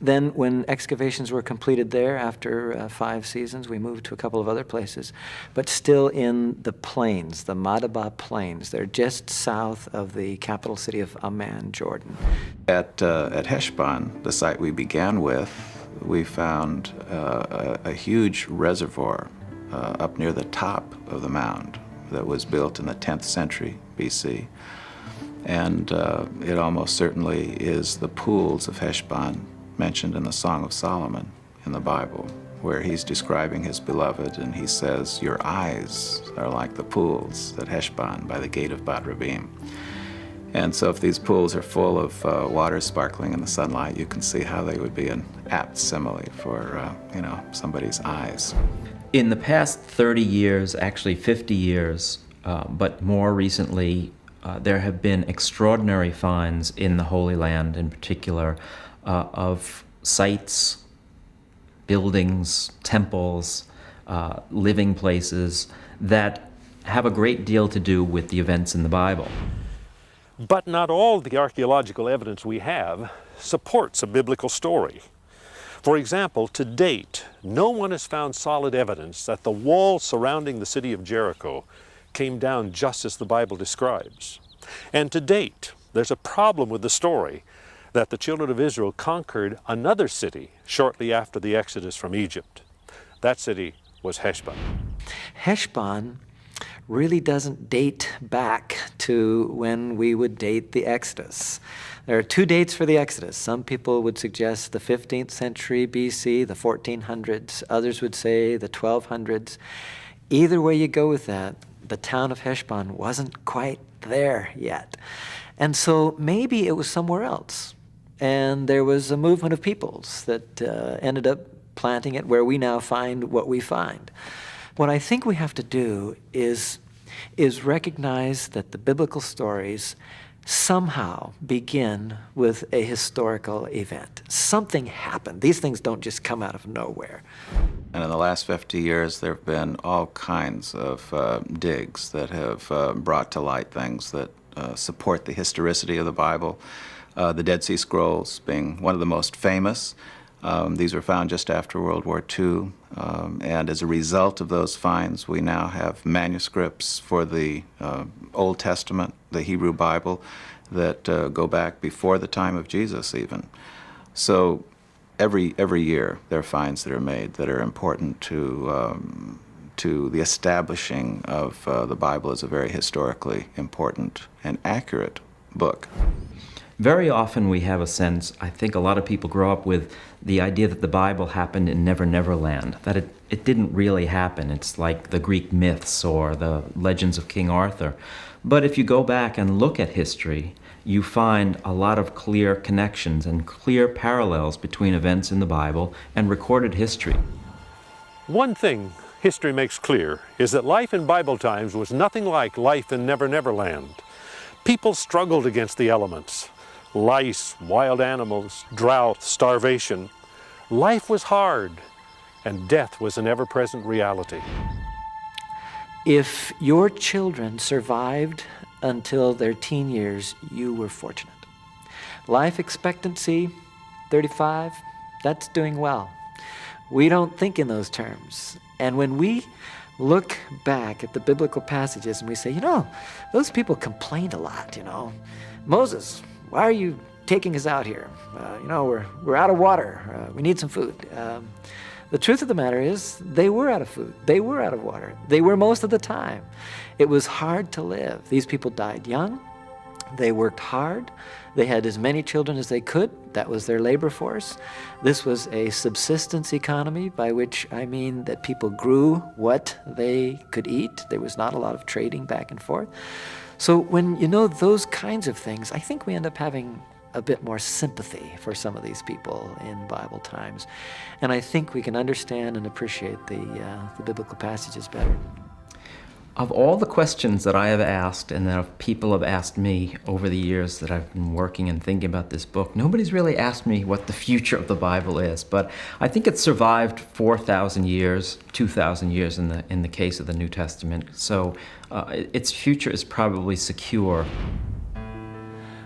then when excavations were completed there after 5 seasons, we moved to a couple of other places, but still in the plains, the Madaba Plains. They're just south of the capital city of Amman, Jordan. At Heshbon, the site we began with, we found a huge reservoir up near the top of the mound that was built in the 10th century BC. And it almost certainly is the pools of Heshbon mentioned in the Song of Solomon in the Bible, where he's describing his beloved, and he says, "Your eyes are like the pools at Heshbon by the gate of Bat Rabim." And so if these pools are full of water sparkling in the sunlight, you can see how they would be an apt simile for, somebody's eyes. In the past 30 years, actually 50 years, but more recently, there have been extraordinary finds in the Holy Land, in particular, of sites, buildings, temples, living places that have a great deal to do with the events in the Bible. But not all the archaeological evidence we have supports a biblical story. For example, to date, no one has found solid evidence that the wall surrounding the city of Jericho came down just as the Bible describes. And to date, there's a problem with the story that the children of Israel conquered another city shortly after the Exodus from Egypt. That city was Heshbon. Heshbon really doesn't date back to when we would date the Exodus. There are 2 dates for the Exodus. Some people would suggest the 15th century BC, the 1400s. Others would say the 1200s. Either way you go with that, the town of Heshbon wasn't quite there yet. And so maybe it was somewhere else. And there was a movement of peoples that ended up planting it where we now find what we find. What I think we have to do is recognize that the biblical stories somehow begin with a historical event. Something happened. These things don't just come out of nowhere. And in the last 50 years, there have been all kinds of digs that have brought to light things that support the historicity of the Bible. The Dead Sea Scrolls being one of the most famous. These were found just after World War II. And as a result of those finds, we now have manuscripts for the Old Testament, the Hebrew Bible, that go back before the time of Jesus even. So every year there are finds that are made that are important to the establishing of the Bible as a very historically important and accurate book. Very often we have a sense, I think a lot of people grow up with the idea that the Bible happened in Never Never Land, that it didn't really happen. It's like the Greek myths or the legends of King Arthur. But if you go back and look at history, you find a lot of clear connections and clear parallels between events in the Bible and recorded history. One thing history makes clear is that life in Bible times was nothing like life in Never Never Land. People struggled against the elements. Lice, wild animals, drought, starvation. Life was hard, and death was an ever-present reality. If your children survived until their teen years, you were fortunate. Life expectancy, 35, that's doing well. We don't think in those terms. And when we look back at the biblical passages and we say, those people complained a lot, Moses, why are you taking us out here? We're out of water. We need some food. The truth of the matter is they were out of food. They were out of water. They were most of the time. It was hard to live. These people died young. They worked hard. They had as many children as they could. That was their labor force. This was a subsistence economy, by which I mean that people grew what they could eat. There was not a lot of trading back and forth. So when you know those kinds of things, I think we end up having a bit more sympathy for some of these people in Bible times. And I think we can understand and appreciate the biblical passages better. Of all the questions that I have asked and that people have asked me over the years that I've been working and thinking about this book, nobody's really asked me what the future of the Bible is. But I think it's survived 4,000 years, 2,000 years in the case of the New Testament. So its future is probably secure.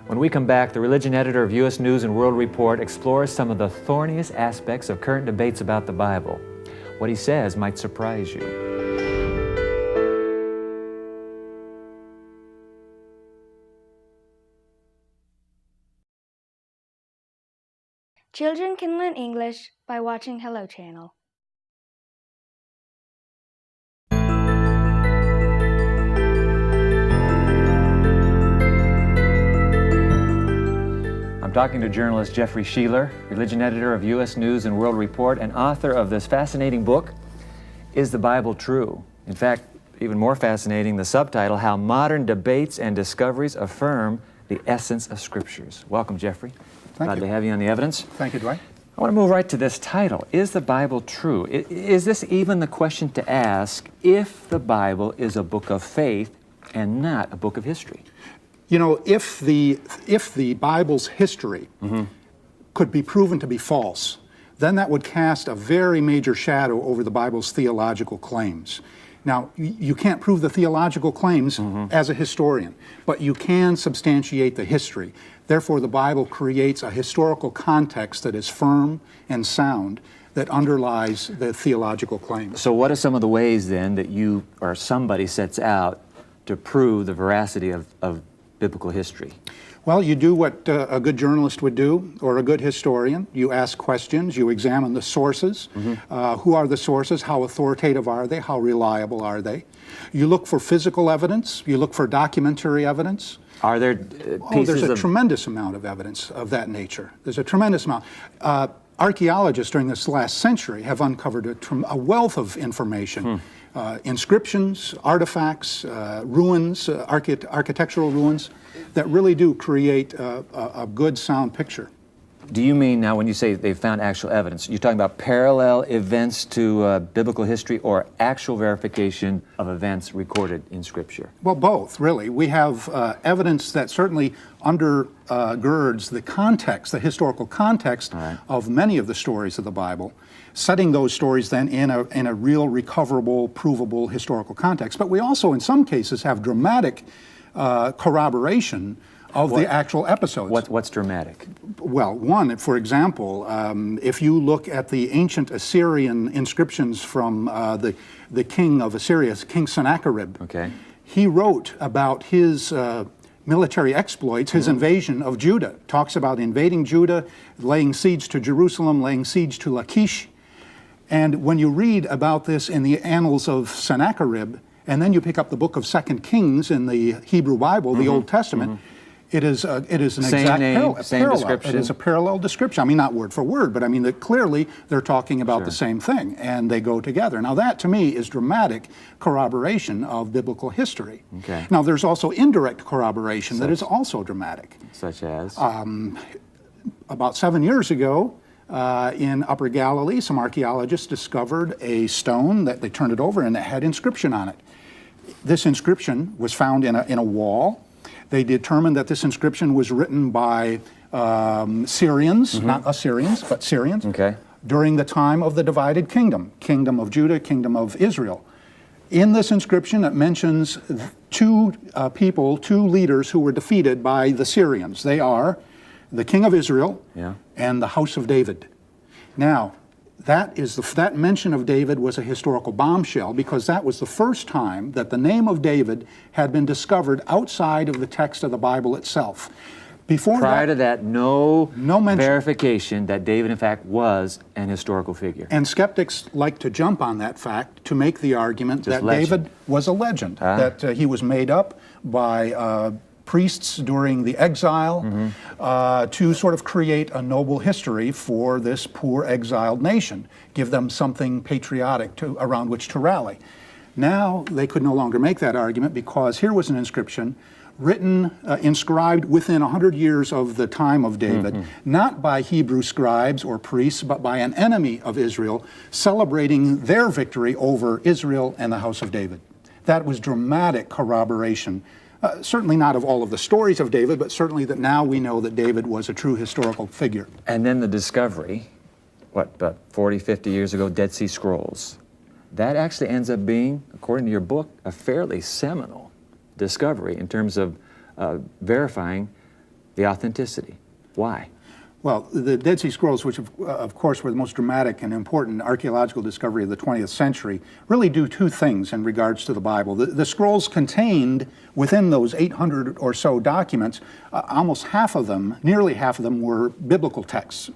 When we come back, the religion editor of U.S. News and World Report explores some of the thorniest aspects of current debates about the Bible. What he says might surprise you. Children can learn English by watching Hello Channel. I'm talking to journalist Jeffrey Sheeler, religion editor of U.S. News and World Report, and author of this fascinating book, Is the Bible True? In fact, even more fascinating, the subtitle, How Modern Debates and Discoveries Affirm the Essence of Scriptures. Welcome, Jeffrey. Glad to have you on The Evidence. Thank you, Dwight. I want to move right to this title. Is the Bible true? Is this even the question to ask if the Bible is a book of faith and not a book of history? You know, if the Bible's history could be proven to be false, then that would cast a very major shadow over the Bible's theological claims. Now, you can't prove the theological claims as a historian, but you can substantiate the history. Therefore, the Bible creates a historical context that is firm and sound that underlies the theological claims. So what are some of the ways then that you or somebody sets out to prove the veracity of biblical history? Well, you do what a good journalist would do, or a good historian. You ask questions, you examine the sources. Who are the sources? How authoritative are they? How reliable are they? You look for physical evidence. You look for documentary evidence. Are there pieces there's a tremendous amount of evidence of that nature. There's a tremendous amount. Archaeologists during this last century have uncovered a wealth of information. Inscriptions, artifacts, ruins, architectural ruins that really do create a good, sound picture. Do you mean now when you say they've found actual evidence, you're talking about parallel events to biblical history or actual verification of events recorded in Scripture? Well, both, really. We have evidence that certainly undergirds the context, the historical context of many of the stories of the Bible, setting those stories then in a real, recoverable, provable historical context. But we also, in some cases, have dramatic corroboration of the actual episodes. What's dramatic? Well, one, for example, if you look at the ancient Assyrian inscriptions from the king of Assyria, King Sennacherib, he wrote about his military exploits, his invasion of Judah. Talks about invading Judah, laying siege to Jerusalem, laying siege to Lachish. And when you read about this in the annals of Sennacherib, and then you pick up the book of 2 Kings in the Hebrew Bible, the Old Testament, it is an exact parallel. It is a parallel description. I mean, not word for word, but I mean that clearly they're talking about the same thing, and they go together. Now that, to me, is dramatic corroboration of biblical history. Now there's also indirect corroboration that is also dramatic. Such as? About 7 years ago, in Upper Galilee, some archaeologists discovered a stone that they turned it over and it had inscription on it. This inscription was found in a wall. They determined that this inscription was written by Syrians, not Assyrians, but Syrians, during the time of the divided kingdom, kingdom of Judah, kingdom of Israel. In this inscription, it mentions two leaders who were defeated by the Syrians. They are the king of Israel and the house of David. Now, that mention of David was a historical bombshell because that was the first time that the name of David had been discovered outside of the text of the Bible itself. Prior to that, no verification that David, in fact, was an historical figure. And skeptics like to jump on that fact to make the argument that David was a legend, that he was made up by priests during the exile to sort of create a noble history for this poor exiled nation, give them something patriotic around which to rally. Now they could no longer make that argument because here was an inscription written, inscribed within 100 years of the time of David, not by Hebrew scribes or priests, but by an enemy of Israel, celebrating their victory over Israel and the house of David. That was dramatic corroboration. Certainly not of all of the stories of David, but certainly that now we know that David was a true historical figure. And then the discovery, about 40, 50 years ago, Dead Sea Scrolls. That actually ends up being, according to your book, a fairly seminal discovery in terms of verifying the authenticity. Why? Well, the Dead Sea Scrolls, which of course were the most dramatic and important archaeological discovery of the 20th century, really do two things in regards to the Bible. The scrolls contained within those 800 or so documents, almost half of them, nearly half of them, were biblical texts.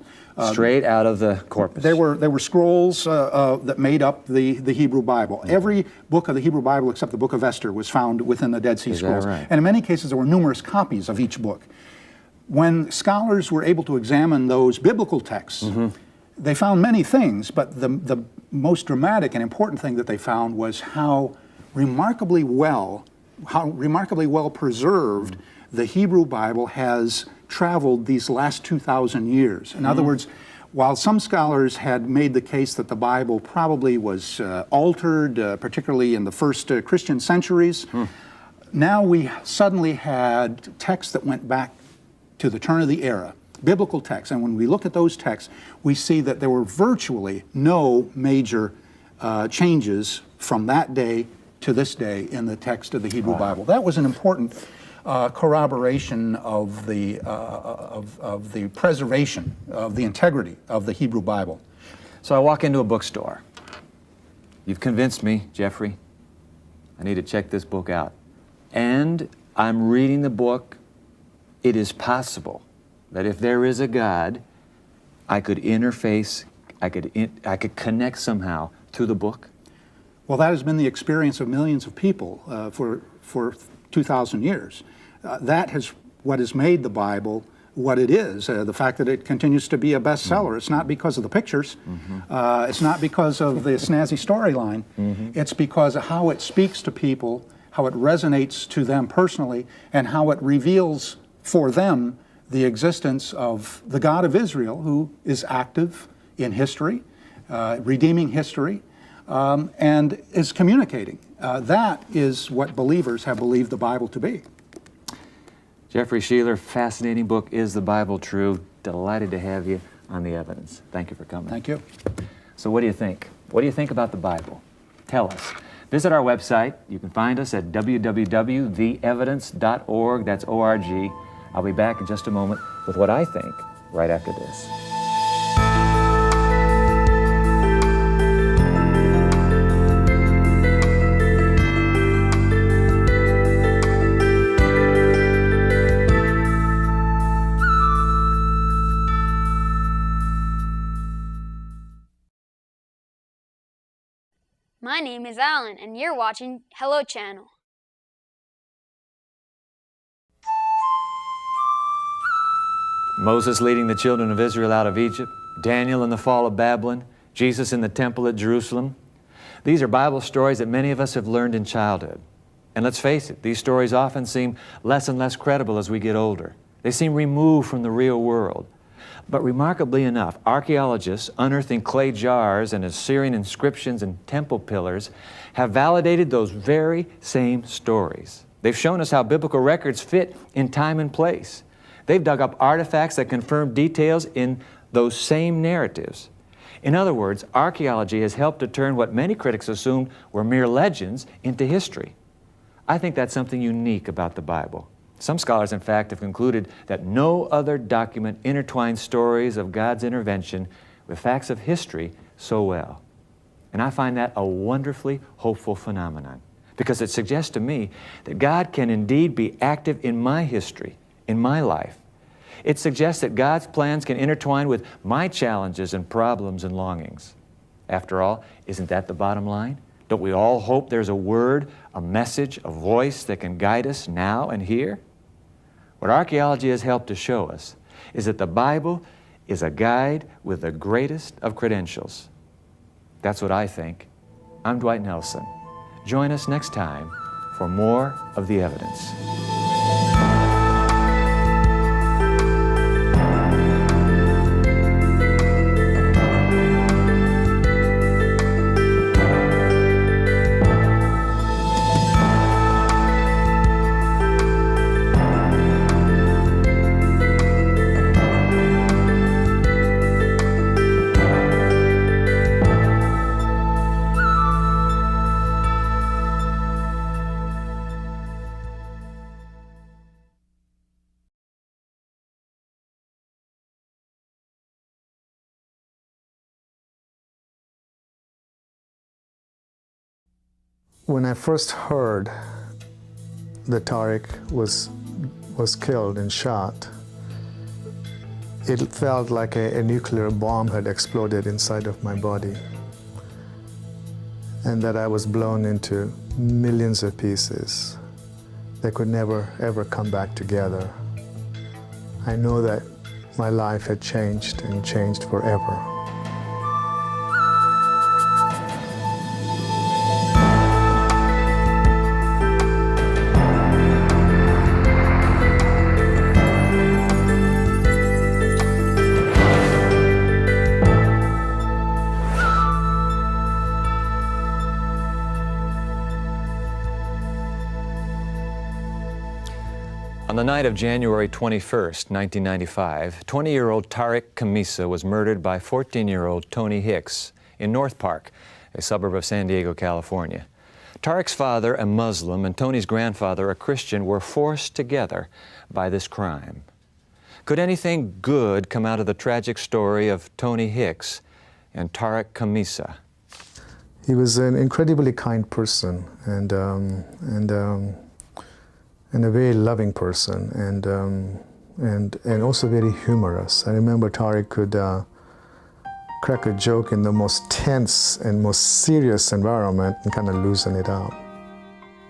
Straight out of the corpus. They were scrolls that made up the Hebrew Bible. Every book of the Hebrew Bible except the book of Esther was found within the Dead Sea Scrolls. Right? And in many cases there were numerous copies of each book. When scholars were able to examine those biblical texts, they found many things, but the most dramatic and important thing that they found was how remarkably well preserved the Hebrew Bible has traveled these last 2,000 years. In other words, while some scholars had made the case that the Bible probably was altered, particularly in the first Christian centuries, now we suddenly had texts that went back to the turn of the era, biblical texts. And when we look at those texts, we see that there were virtually no major changes from that day to this day in the text of the Hebrew Bible. That was an important corroboration of the preservation of the integrity of the Hebrew Bible. So I walk into a bookstore. You've convinced me, Jeffrey. I need to check this book out. And I'm reading the book. It is possible that if there is a God, I could interface, I could connect somehow to the book. Well, that has been the experience of millions of people for 2,000 years. That is what has made the Bible what it is. The fact that it continues to be a bestseller. It's not because of the pictures. It's not because of the snazzy storyline. It's because of how it speaks to people, how it resonates to them personally, and how it reveals for them the existence of the God of Israel, who is active in history, redeeming history, and is communicating. That is what believers have believed the Bible to be. Jeffrey Sheeler, fascinating book, Is the Bible True? Delighted to have you on The Evidence. Thank you for coming. Thank you. So what do you think? What do you think about the Bible? Tell us. Visit our website. You can find us at www.theevidence.org. That's O-R-G. I'll be back in just a moment with what I think right after this. My name is Alan, and you're watching Hello Channel. Moses leading the children of Israel out of Egypt, Daniel in the fall of Babylon, Jesus in the temple at Jerusalem. These are Bible stories that many of us have learned in childhood. And let's face it, these stories often seem less and less credible as we get older. They seem removed from the real world. But remarkably enough, archaeologists unearthing clay jars and Assyrian inscriptions and temple pillars have validated those very same stories. They've shown us how biblical records fit in time and place. They've dug up artifacts that confirm details in those same narratives. In other words, archaeology has helped to turn what many critics assumed were mere legends into history. I think that's something unique about the Bible. Some scholars, in fact, have concluded that no other document intertwines stories of God's intervention with facts of history so well. And I find that a wonderfully hopeful phenomenon, because it suggests to me that God can indeed be active in my history, in my life. It suggests that God's plans can intertwine with my challenges and problems and longings. After all, isn't that the bottom line? Don't we all hope there's a word, a message, a voice that can guide us now and here? What archaeology has helped to show us is that the Bible is a guide with the greatest of credentials. That's what I think. I'm Dwight Nelson. Join us next time for more of The Evidence. When I first heard that Tariq was killed and shot, it felt like a nuclear bomb had exploded inside of my body, and that I was blown into millions of pieces that could never, ever come back together. I know that my life had changed and changed forever. On the night of January 21st, 1995, 20-year-old Tariq Khamisa was murdered by 14-year-old Tony Hicks in North Park, a suburb of San Diego, California. Tariq's father, a Muslim, and Tony's grandfather, a Christian, were forced together by this crime. Could anything good come out of the tragic story of Tony Hicks and Tariq Khamisa? He was an incredibly kind person and a very loving person, and also very humorous. I remember Tariq could crack a joke in the most tense and most serious environment and kind of loosen it up.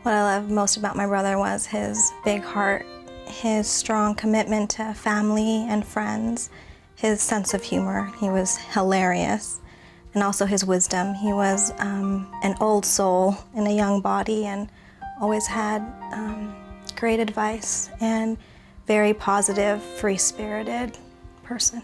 What I loved most about my brother was his big heart, his strong commitment to family and friends, his sense of humor. He was hilarious, and also his wisdom. He was an old soul in a young body and always had great advice and very positive, free-spirited person.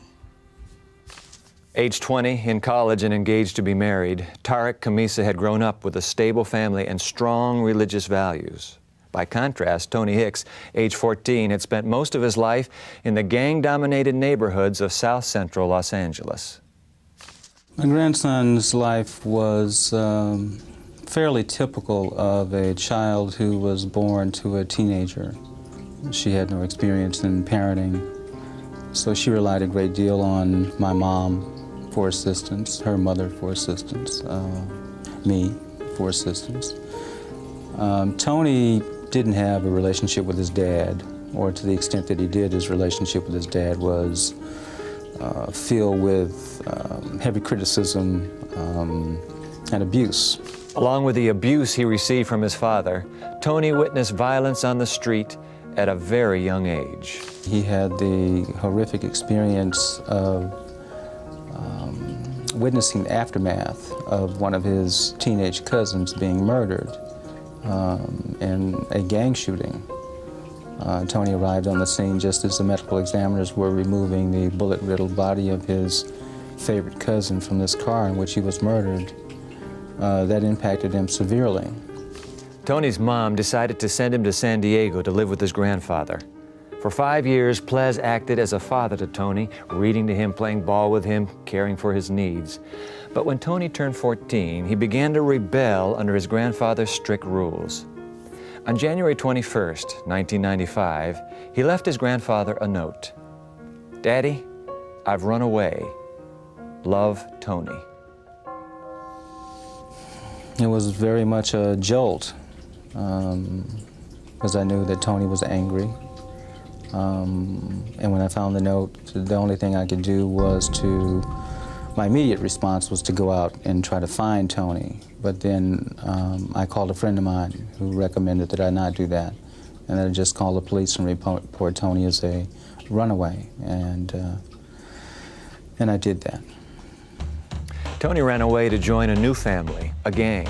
Age 20, in college and engaged to be married, Tariq Khamisa had grown up with a stable family and strong religious values. By contrast, Tony Hicks, age 14, had spent most of his life in the gang-dominated neighborhoods of South Central Los Angeles. My grandson's life was fairly typical of a child who was born to a teenager. She had no experience in parenting, so she relied a great deal on my mom for assistance, her mother for assistance, me for assistance. Tony didn't have a relationship with his dad, or to the extent that he did, his relationship with his dad was filled with heavy criticism and abuse. Along with the abuse he received from his father, Tony witnessed violence on the street at a very young age. He had the horrific experience of witnessing the aftermath of one of his teenage cousins being murdered in a gang shooting. Tony arrived on the scene just as the medical examiners were removing the bullet-riddled body of his favorite cousin from this car in which he was murdered. That impacted him severely. Tony's mom decided to send him to San Diego to live with his grandfather. For 5 years, Ples acted as a father to Tony, reading to him, playing ball with him, caring for his needs. But when Tony turned 14, he began to rebel under his grandfather's strict rules. On January 21st, 1995, he left his grandfather a note. "Daddy, I've run away. Love, Tony." It was very much a jolt, because I knew that Tony was angry. And when I found the note, the only thing I could do was my immediate response was to go out and try to find Tony. But then I called a friend of mine who recommended that I not do that, and that I just call the police and report Tony as a runaway, and I did that. Tony ran away to join a new family, a gang.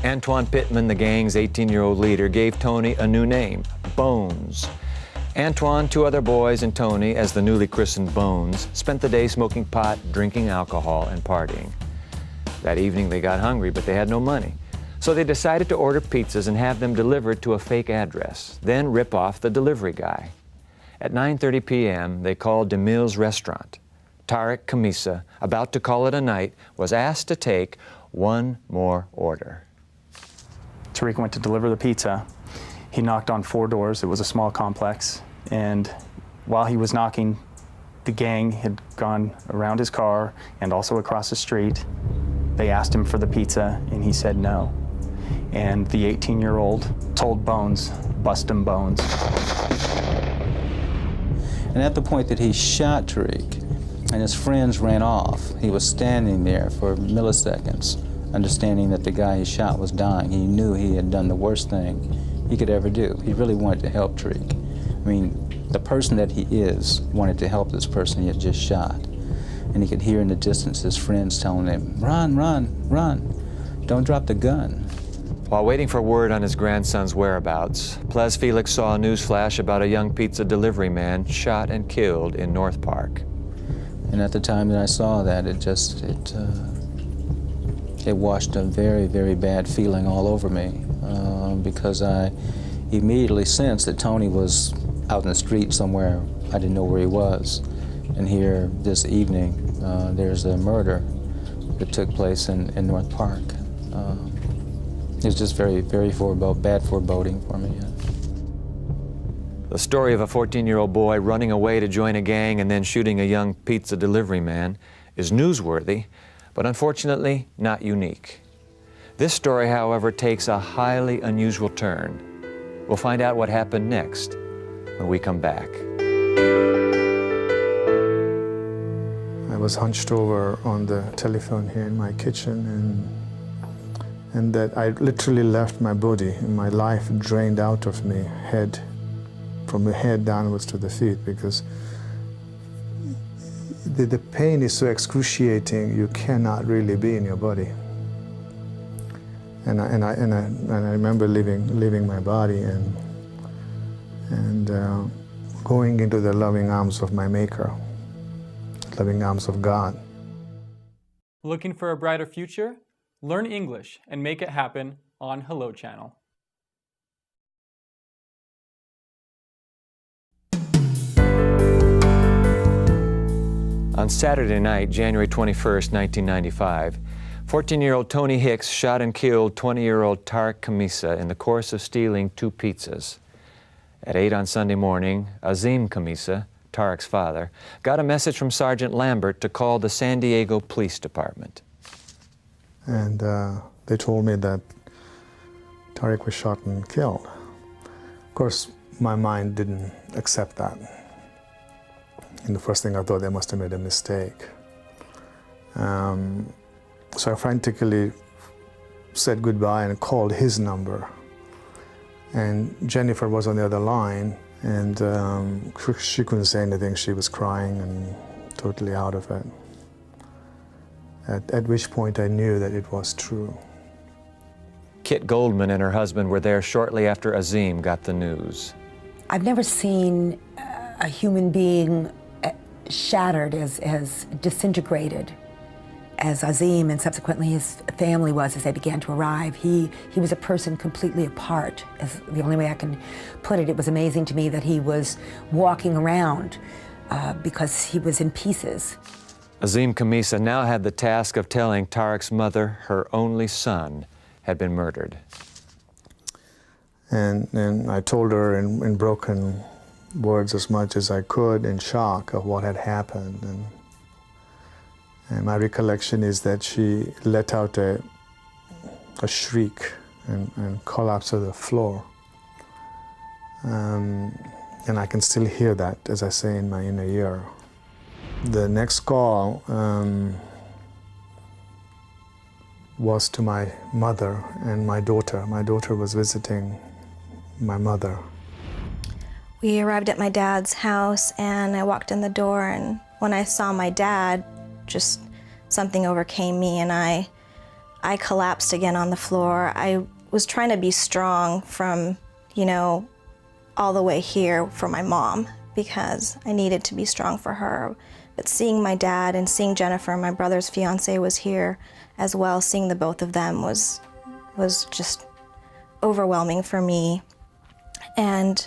Antoine Pittman, the gang's 18-year-old leader, gave Tony a new name, Bones. Antoine, 2 other boys, and Tony, as the newly christened Bones, spent the day smoking pot, drinking alcohol, and partying. That evening they got hungry, but they had no money. So they decided to order pizzas and have them delivered to a fake address, then rip off the delivery guy. At 9:30 p.m., they called DeMille's restaurant. Tariq Khamisa, about to call it a night, was asked to take one more order. Tariq went to deliver the pizza. He knocked on 4 doors. It was a small complex. And while he was knocking, the gang had gone around his car and also across the street. They asked him for the pizza, and he said no. and the 18-year-old told Bones, "Bust him, Bones." And at the point that he shot Tariq and his friends ran off, he was standing there for milliseconds, understanding that the guy he shot was dying. He knew he had done the worst thing he could ever do. He really wanted to help Tariq. I mean, the person that he is wanted to help this person he had just shot. And he could hear in the distance his friends telling him, "Run, run, run. Don't drop the gun." While waiting for word on his grandson's whereabouts, Ples Felix saw a news flash about a young pizza delivery man shot and killed in North Park. And at the time that I saw that, it washed a very, very bad feeling all over me, because I immediately sensed that Tony was out in the street somewhere. I didn't know where he was. And here this evening, there's a murder that took place in North Park. It was just very, very bad foreboding for me. The story of a 14-year-old boy running away to join a gang and then shooting a young pizza delivery man is newsworthy, but unfortunately not unique. This story, however, takes a highly unusual turn. We'll find out what happened next when we come back. I was hunched over on the telephone here in my kitchen, and that I literally left my body and my life drained out of me, from the head downwards to the feet, because the pain is so excruciating, you cannot really be in your body. And I remember leaving my body and going into the loving arms of my Maker, loving arms of God. Looking for a brighter future? Learn English and make it happen on Hello Channel. On Saturday night, January 21st, 1995, 14-year-old Tony Hicks shot and killed 20-year-old Tariq Khamisa in the course of stealing 2 pizzas. At 8 on Sunday morning, Azim Khamisa, Tariq's father, got a message from Sergeant Lambert to call the San Diego Police Department. And they told me that Tariq was shot and killed. Of course, my mind didn't accept that. And the first thing I thought, they must have made a mistake. So I frantically said goodbye and called his number. And Jennifer was on the other line, and she couldn't say anything. She was crying and totally out of it. At which point I knew that it was true. Kit Goldman and her husband were there shortly after Azim got the news. I've never seen a human being shattered, as disintegrated as Azim and subsequently his family was as they began to arrive. He was a person completely apart, is the only way I can put it. It was amazing to me that he was walking around because he was in pieces. Azim Khamisa now had the task of telling Tariq's mother her only son had been murdered. And I told her in broken words as much as I could, in shock of what had happened. And my recollection is that she let out a shriek and collapsed to the floor. And I can still hear that, as I say, in my inner ear. The next call was to my mother and my daughter. My daughter was visiting my mother. We arrived at my dad's house and I walked in the door, and when I saw my dad, just something overcame me and I collapsed again on the floor. I was trying to be strong from, all the way here for my mom because I needed to be strong for her. But seeing my dad and seeing Jennifer, my brother's fiance, was here as well, seeing the both of them was just overwhelming for me. And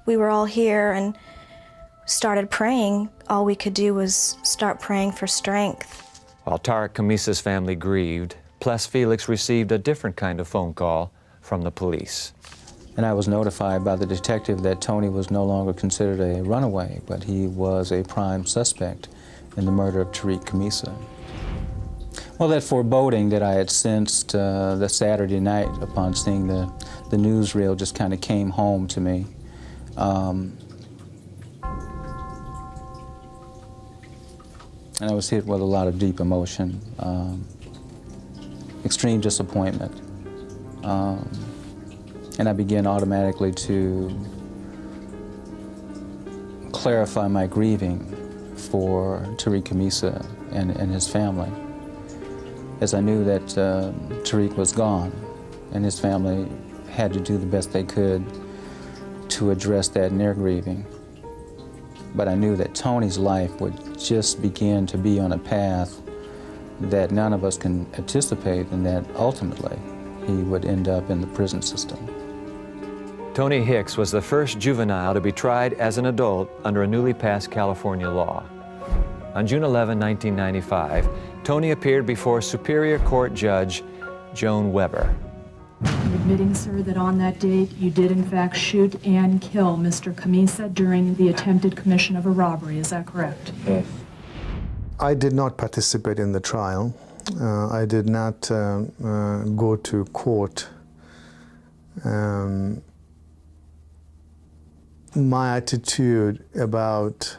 we were all here and started praying. All we could do was start praying for strength. While Tariq Khamisa's family grieved, Ples Felix received a different kind of phone call from the police. And I was notified by the detective that Tony was no longer considered a runaway, but he was a prime suspect in the murder of Tariq Khamisa. Well, that foreboding that I had sensed the Saturday night upon seeing the newsreel just kind of came home to me. And I was hit with a lot of deep emotion, extreme disappointment. And I began automatically to clarify my grieving for Tariq Kamisa and his family, as I knew that Tariq was gone and his family had to do the best they could to address that in their grieving. But I knew that Tony's life would just begin to be on a path that none of us can anticipate, and that ultimately he would end up in the prison system. Tony Hicks was the first juvenile to be tried as an adult under a newly passed California law. On June 11, 1995, Tony appeared before Superior Court Judge Joan Weber. I'm admitting, sir, that on that date you did in fact shoot and kill Mr. Kamisa during the attempted commission of a robbery. Is that correct? Yes. I did not participate in the trial. I did not go to court. My attitude about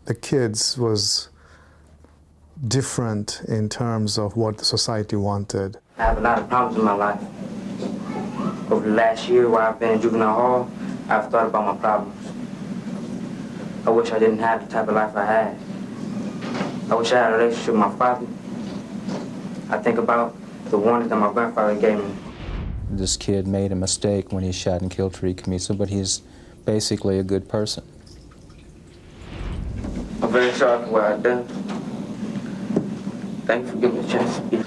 the kids was different in terms of what the society wanted. I have a lot of problems in my life. Over the last year while I've been in juvenile hall, I've thought about my problems. I wish I didn't have the type of life I had. I wish I had a relationship with my father. I think about the warning that my grandfather gave me. This kid made a mistake when he shot and killed Tariq Kamisa, but he's basically a good person. I'm very sorry for what I've done. Thank you for giving me a chance to speak.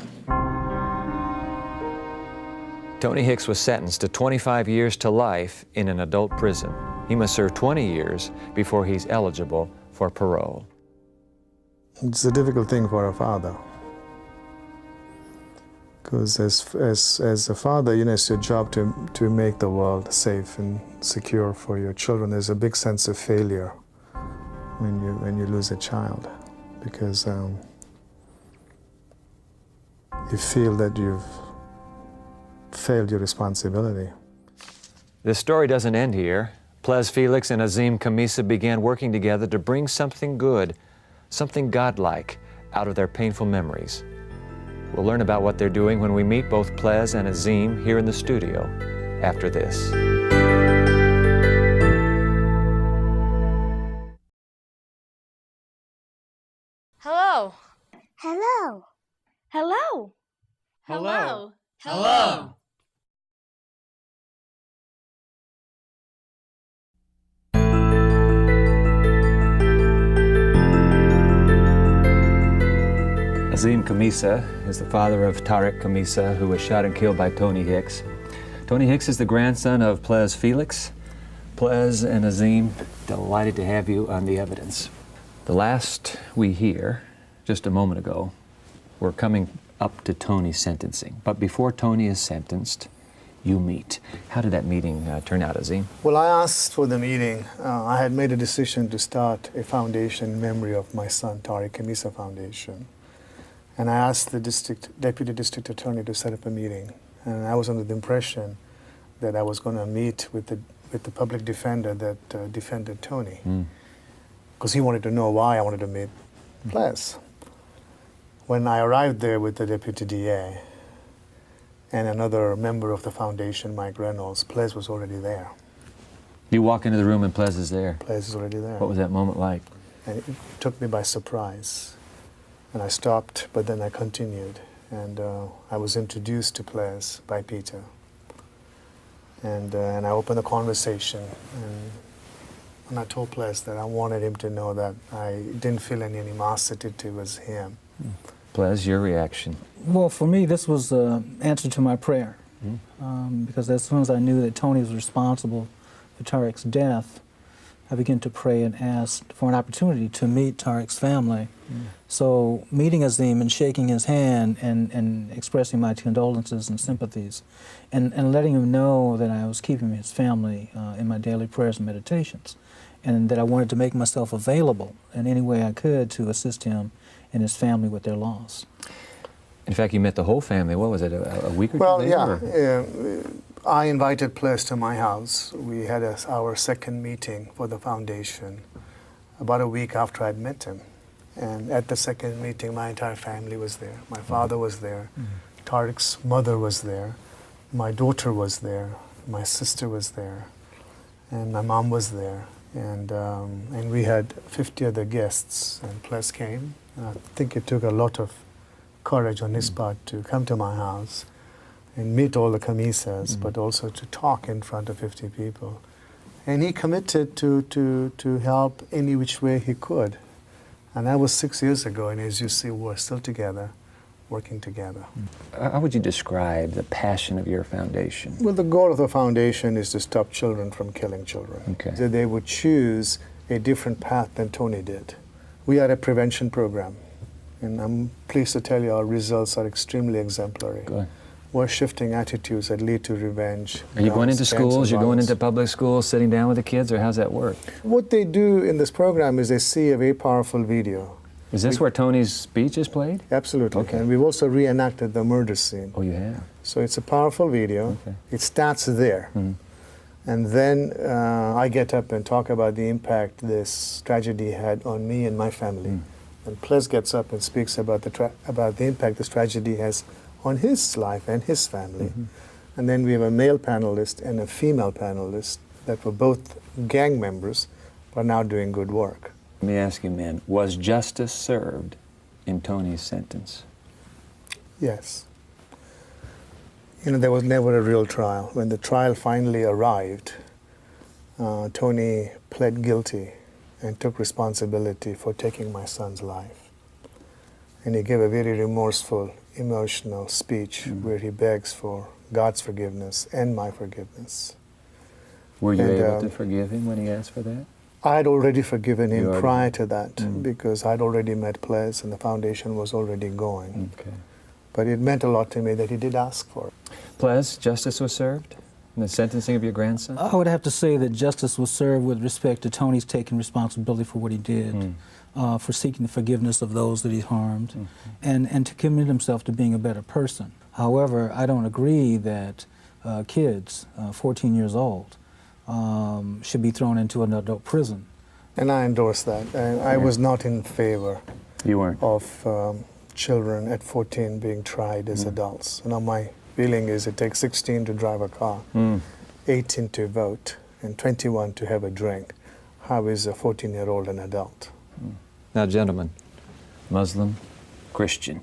Tony Hicks was sentenced to 25 years to life in an adult prison. He must serve 20 years before he's eligible for parole. It's a difficult thing for a father. Because as a father, you know, it's your job to make the world safe and secure for your children. There's a big sense of failure when you lose a child, because you feel that you've failed your responsibility. The story doesn't end here. Ples Felix and Azim Kamisa began working together to bring something good, something godlike, out of their painful memories. We'll learn about what they're doing when we meet both Ples and Azim here in the studio after this. Hello. Hello. Hello. Hello. Hello. Azim Kamisa is the father of Tariq Kamisa, who was shot and killed by Tony Hicks. Tony Hicks is the grandson of Ples Felix. Ples and Azim, delighted to have you on the evidence. The last we hear, just a moment ago, we're coming up to Tony's sentencing. But before Tony is sentenced, you meet. How did that meeting turn out, Azim? Well, I asked for the meeting. I had made a decision to start a foundation in memory of my son, Tariq Kamisa Foundation. And I asked the deputy district attorney to set up a meeting. And I was under the impression that I was going to meet with the public defender that defended Tony. Because he wanted to know why I wanted to meet Ples. When I arrived there with the deputy DA and another member of the foundation, Mike Reynolds, Ples was already there. You walk into the room and Ples is there. Ples is already there. What was that moment like? And it took me by surprise. And I stopped, but then I continued. And I was introduced to Ples by Peter. And I opened the conversation. And I told Ples that I wanted him to know that I didn't feel any animosity towards him. Ples, your reaction? Well, for me, this was an answer to my prayer. Because as soon as I knew that Tony was responsible for Tariq's death, I began to pray and ask for an opportunity to meet Tariq's family. So meeting Azim and shaking his hand and expressing my condolences and sympathies and letting him know that I was keeping his family in my daily prayers and meditations, and that I wanted to make myself available in any way I could to assist him and his family with their loss. In fact, you met the whole family. What was it, a week or two Well, later? yeah. I invited Ples to my house. We had our second meeting for the foundation about a week after I'd met him. And at the second meeting, my entire family was there. My father was there. Tariq's mother was there. My daughter was there. My sister was there. And my mom was there. And we had 50 other guests. And Ples came. And I think it took a lot of courage on his part to come to my house and meet all the Khamisas, but also to talk in front of 50 people. And he committed to help any which way he could. And that was 6 years ago, and as you see, we're still together, working together. How would you describe the passion of your foundation? Well, the goal of the foundation is to stop children from killing children. Okay. That they would choose a different path than Tony did. We are a prevention program, and I'm pleased to tell you our results are extremely exemplary. Good. We're shifting attitudes that lead to revenge. Are you going into gangs, and schools, you're going violence. into public schools, sitting down with the kids, or how's that work? What they do in this program is they see a very powerful video. Is this where Tony's speech is played? Absolutely. Okay. And we've also reenacted the murder scene. Oh, you have? So it's a powerful video. Okay. It starts there. And then I get up and talk about the impact this tragedy had on me and my family. And Ples gets up and speaks about the impact this tragedy has on his life and his family. And then we have a male panelist and a female panelist that were both gang members, but now doing good work. Let me ask you, man, was justice served in Tony's sentence? Yes. You know, there was never a real trial. When the trial finally arrived, Tony pled guilty and took responsibility for taking my son's life. And he gave a very remorseful, emotional speech where he begs for God's forgiveness and my forgiveness. Were you able to forgive him when he asked for that? I had already forgiven him You already- prior to that because I'd already met Ples and the foundation was already going. Okay. But it meant a lot to me that he did ask for it. Ples, justice was served in the sentencing of your grandson? I would have to say that justice was served with respect to Tony's taking responsibility for what he did, for seeking the forgiveness of those that he harmed, and to commit himself to being a better person. However, I don't agree that kids, 14 years old, should be thrown into an adult prison. And I endorse that. And I was not in favor You weren't. of children at 14 being tried as adults. You know, my feeling is it takes 16 to drive a car, 18 to vote, and 21 to have a drink. How is a 14-year-old an adult? Now, gentlemen, Muslim, Christian,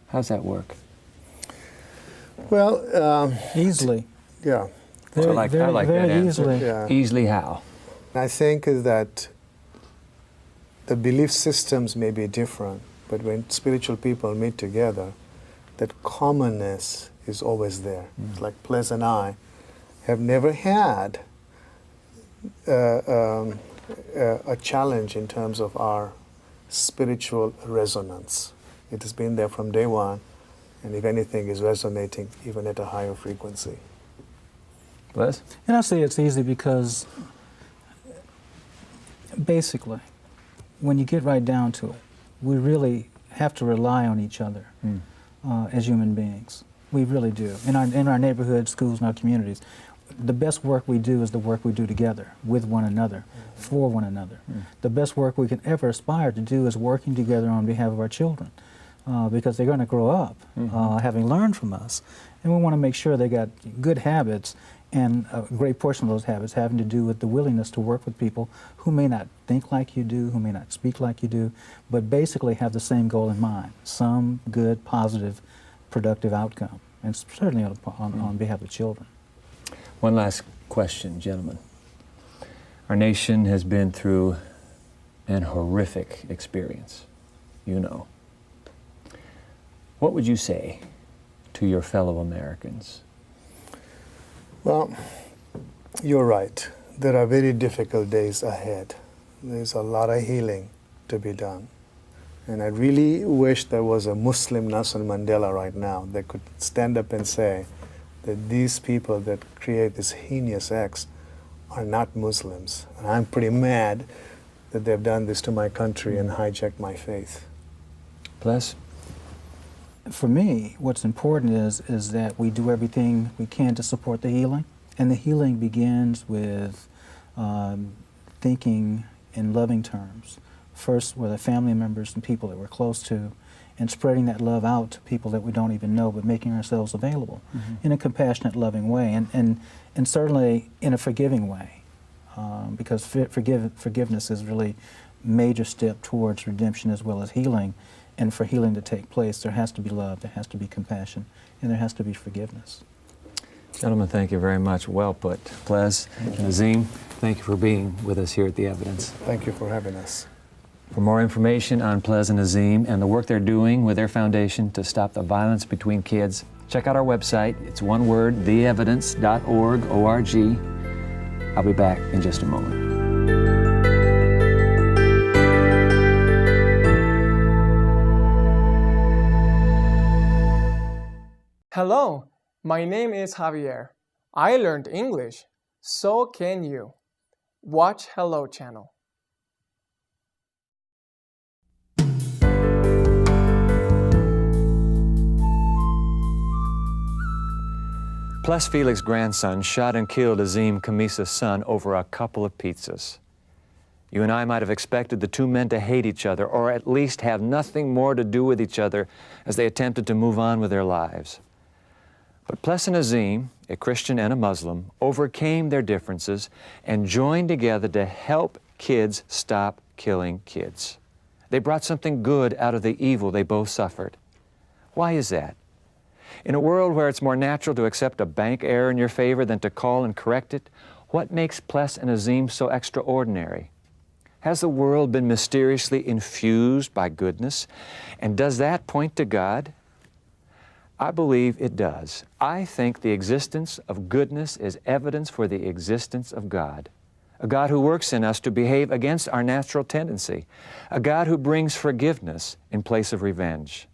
how's that work? Well, easily. Yeah. I like that answer. easily. Yeah. Easily how? I think is that the belief systems may be different, but when spiritual people meet together, that commonness is always there. It's like Ples and I have never had a challenge in terms of our spiritual resonance. It has been there from day one, and if anything, is resonating even at a higher frequency. Ples? And I say it's easy because basically, when you get right down to it, we really have to rely on each other as human beings. We really do. In our neighborhoods, schools, and our communities, the best work we do is the work we do together, with one another, for one another. The best work we can ever aspire to do is working together on behalf of our children, because they're going to grow up having learned from us. And we want to make sure they got good habits, and a great portion of those habits having to do with the willingness to work with people who may not think like you do, who may not speak like you do, but basically have the same goal in mind, some good, positive, productive outcome, and certainly on behalf of children. One last question, gentlemen. Our nation has been through an horrific experience, you know. What would you say to your fellow Americans? Well, you're right. There are very difficult days ahead. There's a lot of healing to be done. And I really wish there was a Muslim Nelson Mandela right now that could stand up and say that these people that create these heinous acts are not Muslims. And I'm pretty mad that they've done this to my country and hijacked my faith. Ples? For me, what's important is that we do everything we can to support the healing. And the healing begins with thinking in loving terms. First with our family members and people that we're close to, and spreading that love out to people that we don't even know, but making ourselves available in a compassionate, loving way, and certainly in a forgiving way, because forgiveness is really a major step towards redemption as well as healing. And for healing to take place, there has to be love, there has to be compassion, and there has to be forgiveness. Gentlemen, thank you very much. Well put. Ples, Nazim, thank you for being with us here at The Evidence. Thank you for having us. For more information on Ples and Nazim and the work they're doing with their foundation to stop the violence between kids, check out our website. It's one word, theevidence.org, O-R-G. I'll be back in just a moment. Hello, my name is Javier. I learned English, so can you. Watch Hello Channel. Ples Felix's grandson shot and killed Azim Khamisa's son over a couple of pizzas. You and I might have expected the two men to hate each other, or at least have nothing more to do with each other as they attempted to move on with their lives. But Ples and Azim, a Christian and a Muslim, overcame their differences and joined together to help kids stop killing kids. They brought something good out of the evil they both suffered. Why is that? In a world where it's more natural to accept a bank error in your favor than to call and correct it, what makes Ples and Azim so extraordinary? Has the world been mysteriously infused by goodness? And does that point to God? I believe it does. I think the existence of goodness is evidence for the existence of God. A God who works in us to behave against our natural tendency. A God who brings forgiveness in place of revenge.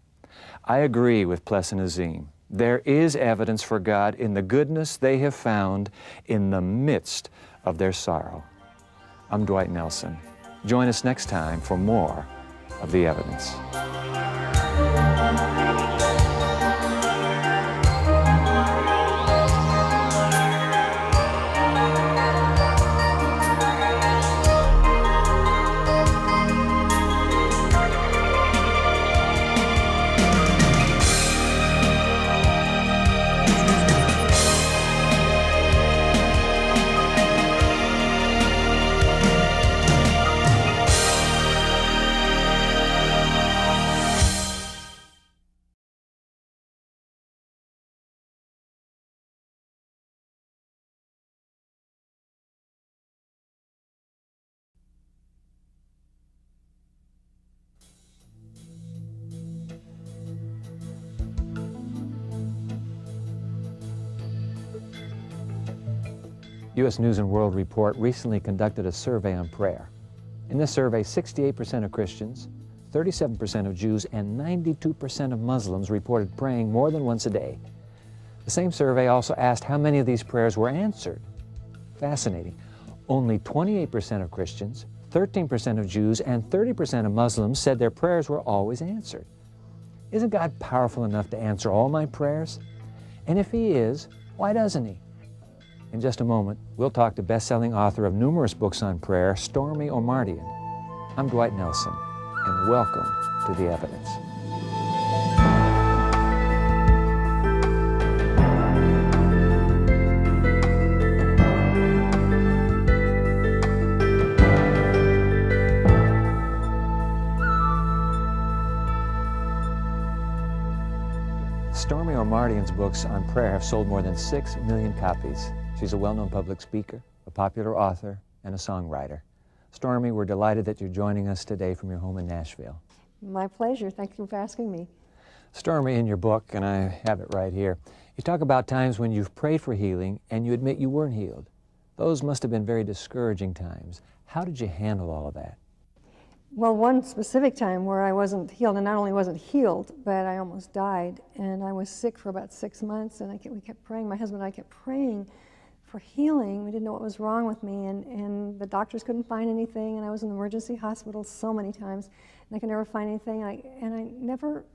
I agree with Ples and Azim. There is evidence for God in the goodness they have found in the midst of their sorrow. I'm Dwight Nelson. Join us next time for more of The Evidence. U.S. News & World Report recently conducted a survey on prayer. In this survey, 68% of Christians, 37% of Jews, and 92% of Muslims reported praying more than once a day. The same survey also asked how many of these prayers were answered. Fascinating. Only 28% of Christians, 13% of Jews, and 30% of Muslims said their prayers were always answered. Isn't God powerful enough to answer all my prayers? And if He is, why doesn't He? In just a moment, we'll talk to best-selling author of numerous books on prayer, Stormy Omartian. I'm Dwight Nelson, and welcome to The Evidence. Stormy Omartian's books on prayer have sold more than 6 million copies. She's a well-known public speaker, a popular author, and a songwriter. Stormy, we're delighted that you're joining us today from your home in Nashville. My pleasure. Thank you for asking me. Stormy, in your book, and I have it right here, you talk about times when you've prayed for healing and you admit you weren't healed. Those must have been very discouraging times. How did you handle all of that? Well, one specific time where I wasn't healed, and not only wasn't healed, but I almost died, and I was sick for about 6 months, and we kept praying. My husband and I kept praying for healing. We didn't know what was wrong with me, and the doctors couldn't find anything, and I was in the emergency hospital so many times, and I could never find anything, and I never,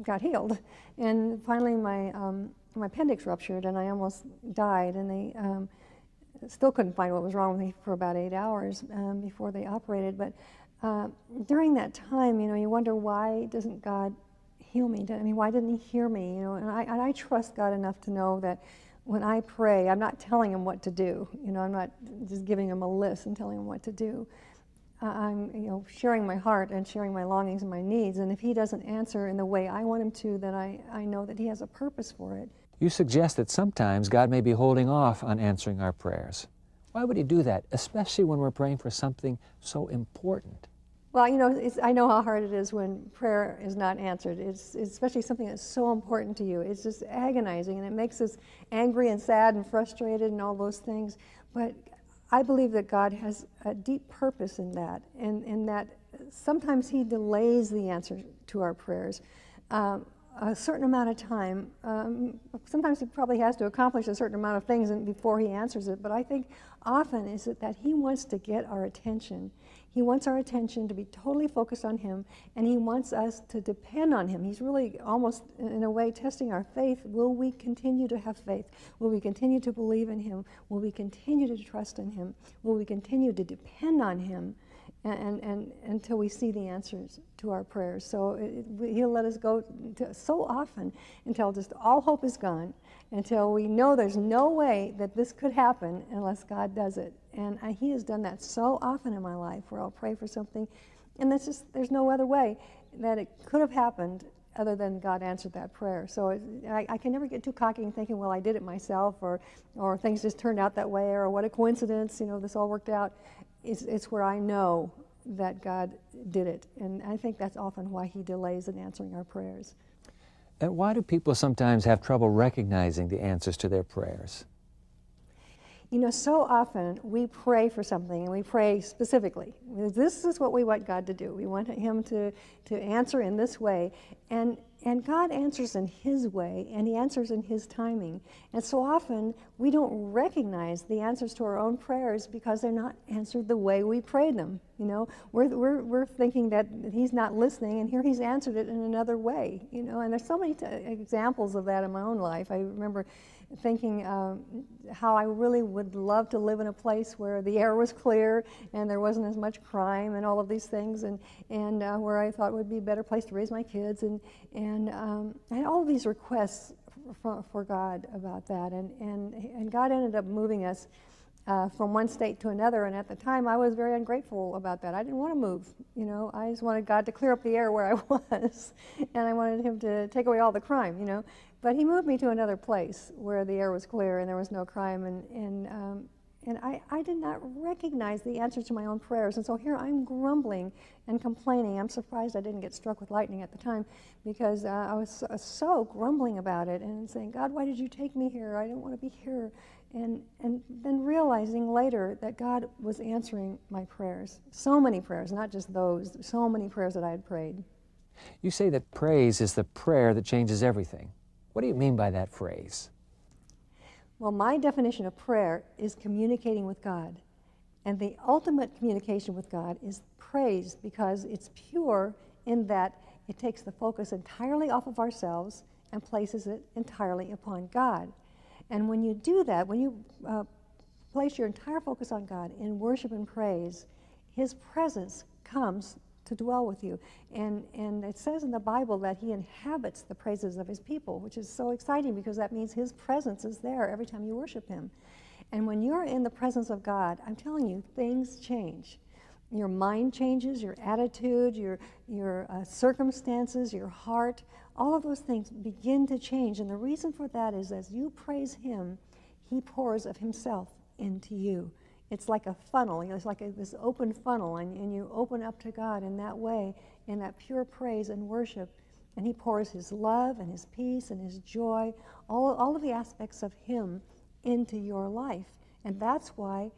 got healed. And finally, my appendix ruptured, and I almost died, and they still couldn't find what was wrong with me for about 8 hours before they operated. But during that time, you wonder, why doesn't God heal me? I mean, why didn't He hear me? And I trust God enough to know that when I pray, I'm not telling Him what to do. I'm not just giving Him a list and telling Him what to do. I'm, sharing my heart and sharing my longings and my needs. And if He doesn't answer in the way I want Him to, then I know that He has a purpose for it. You suggest that sometimes God may be holding off on answering our prayers. Why would He do that, especially when we're praying for something so important? Well, I know how hard it is when prayer is not answered. It's especially something that's so important to you. It's just agonizing, and it makes us angry and sad and frustrated and all those things. But I believe that God has a deep purpose in that, and that sometimes He delays the answer to our prayers a certain amount of time. Sometimes He probably has to accomplish a certain amount of things before He answers it, but I think often is that He wants to get our attention. He wants our attention to be totally focused on Him, and He wants us to depend on Him. He's really almost, in a way, testing our faith. Will we continue to have faith? Will we continue to believe in Him? Will we continue to trust in Him? Will we continue to depend on Him and until we see the answers to our prayers? So He'll let us go so often until just all hope is gone, until we know there's no way that this could happen unless God does it. And He has done that so often in my life, where I'll pray for something, and there's no other way that it could have happened other than God answered that prayer. So I can never get too cocky and thinking, well, I did it myself, or things just turned out that way, or what a coincidence, this all worked out. It's where I know that God did it, and I think that's often why He delays in answering our prayers. And why do people sometimes have trouble recognizing the answers to their prayers? So often we pray for something, and we pray specifically. This is what we want God to do. We want Him to answer in this way. And God answers in His way, and He answers in His timing. And so often we don't recognize the answers to our own prayers because they're not answered the way we prayed them. We're thinking that He's not listening, and here He's answered it in another way. And there's so many examples of that in my own life. I remember thinking how I really would love to live in a place where the air was clear and there wasn't as much crime and all of these things, and where I thought would be a better place to raise my kids, and I had all of these requests for God about that, and God ended up moving us from one state to another, and at the time I was very ungrateful about that. I didn't want to move, I just wanted God to clear up the air where I was, and I wanted Him to take away all the crime, But He moved me to another place where the air was clear and there was no crime, and I did not recognize the answers to my own prayers. And so here I'm grumbling and complaining. I'm surprised I didn't get struck with lightning at the time, because I was so grumbling about it and saying, God, why did you take me here? I don't want to be here. And then realizing later that God was answering my prayers. So many prayers, not just those, so many prayers that I had prayed. You say that praise is the prayer that changes everything. What do you mean by that phrase? Well, my definition of prayer is communicating with God. And the ultimate communication with God is praise, because it's pure in that it takes the focus entirely off of ourselves and places it entirely upon God. And when you do that, when you place your entire focus on God in worship and praise, His presence comes to dwell with you. And it says in the Bible that He inhabits the praises of His people, which is so exciting, because that means His presence is there every time you worship Him. And when you're in the presence of God, I'm telling you, things change. Your mind changes, your attitude, your circumstances, your heart, all of those things begin to change. And the reason for that is, as you praise Him, He pours of Himself into you. It's like a funnel, it's like this open funnel, and you open up to God in that way, in that pure praise and worship, and He pours His love and His peace and His joy, all of the aspects of Him into your life. And that's why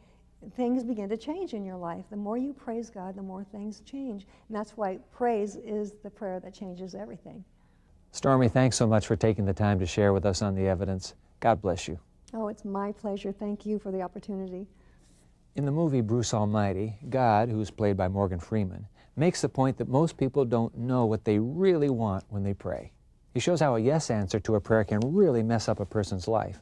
things begin to change in your life. The more you praise God, the more things change. And that's why praise is the prayer that changes everything. Stormy, thanks so much for taking the time to share with us on The Evidence. God bless you. Oh, it's my pleasure. Thank you for the opportunity. In the movie Bruce Almighty, God, who's played by Morgan Freeman, makes the point that most people don't know what they really want when they pray. He shows how a yes answer to a prayer can really mess up a person's life.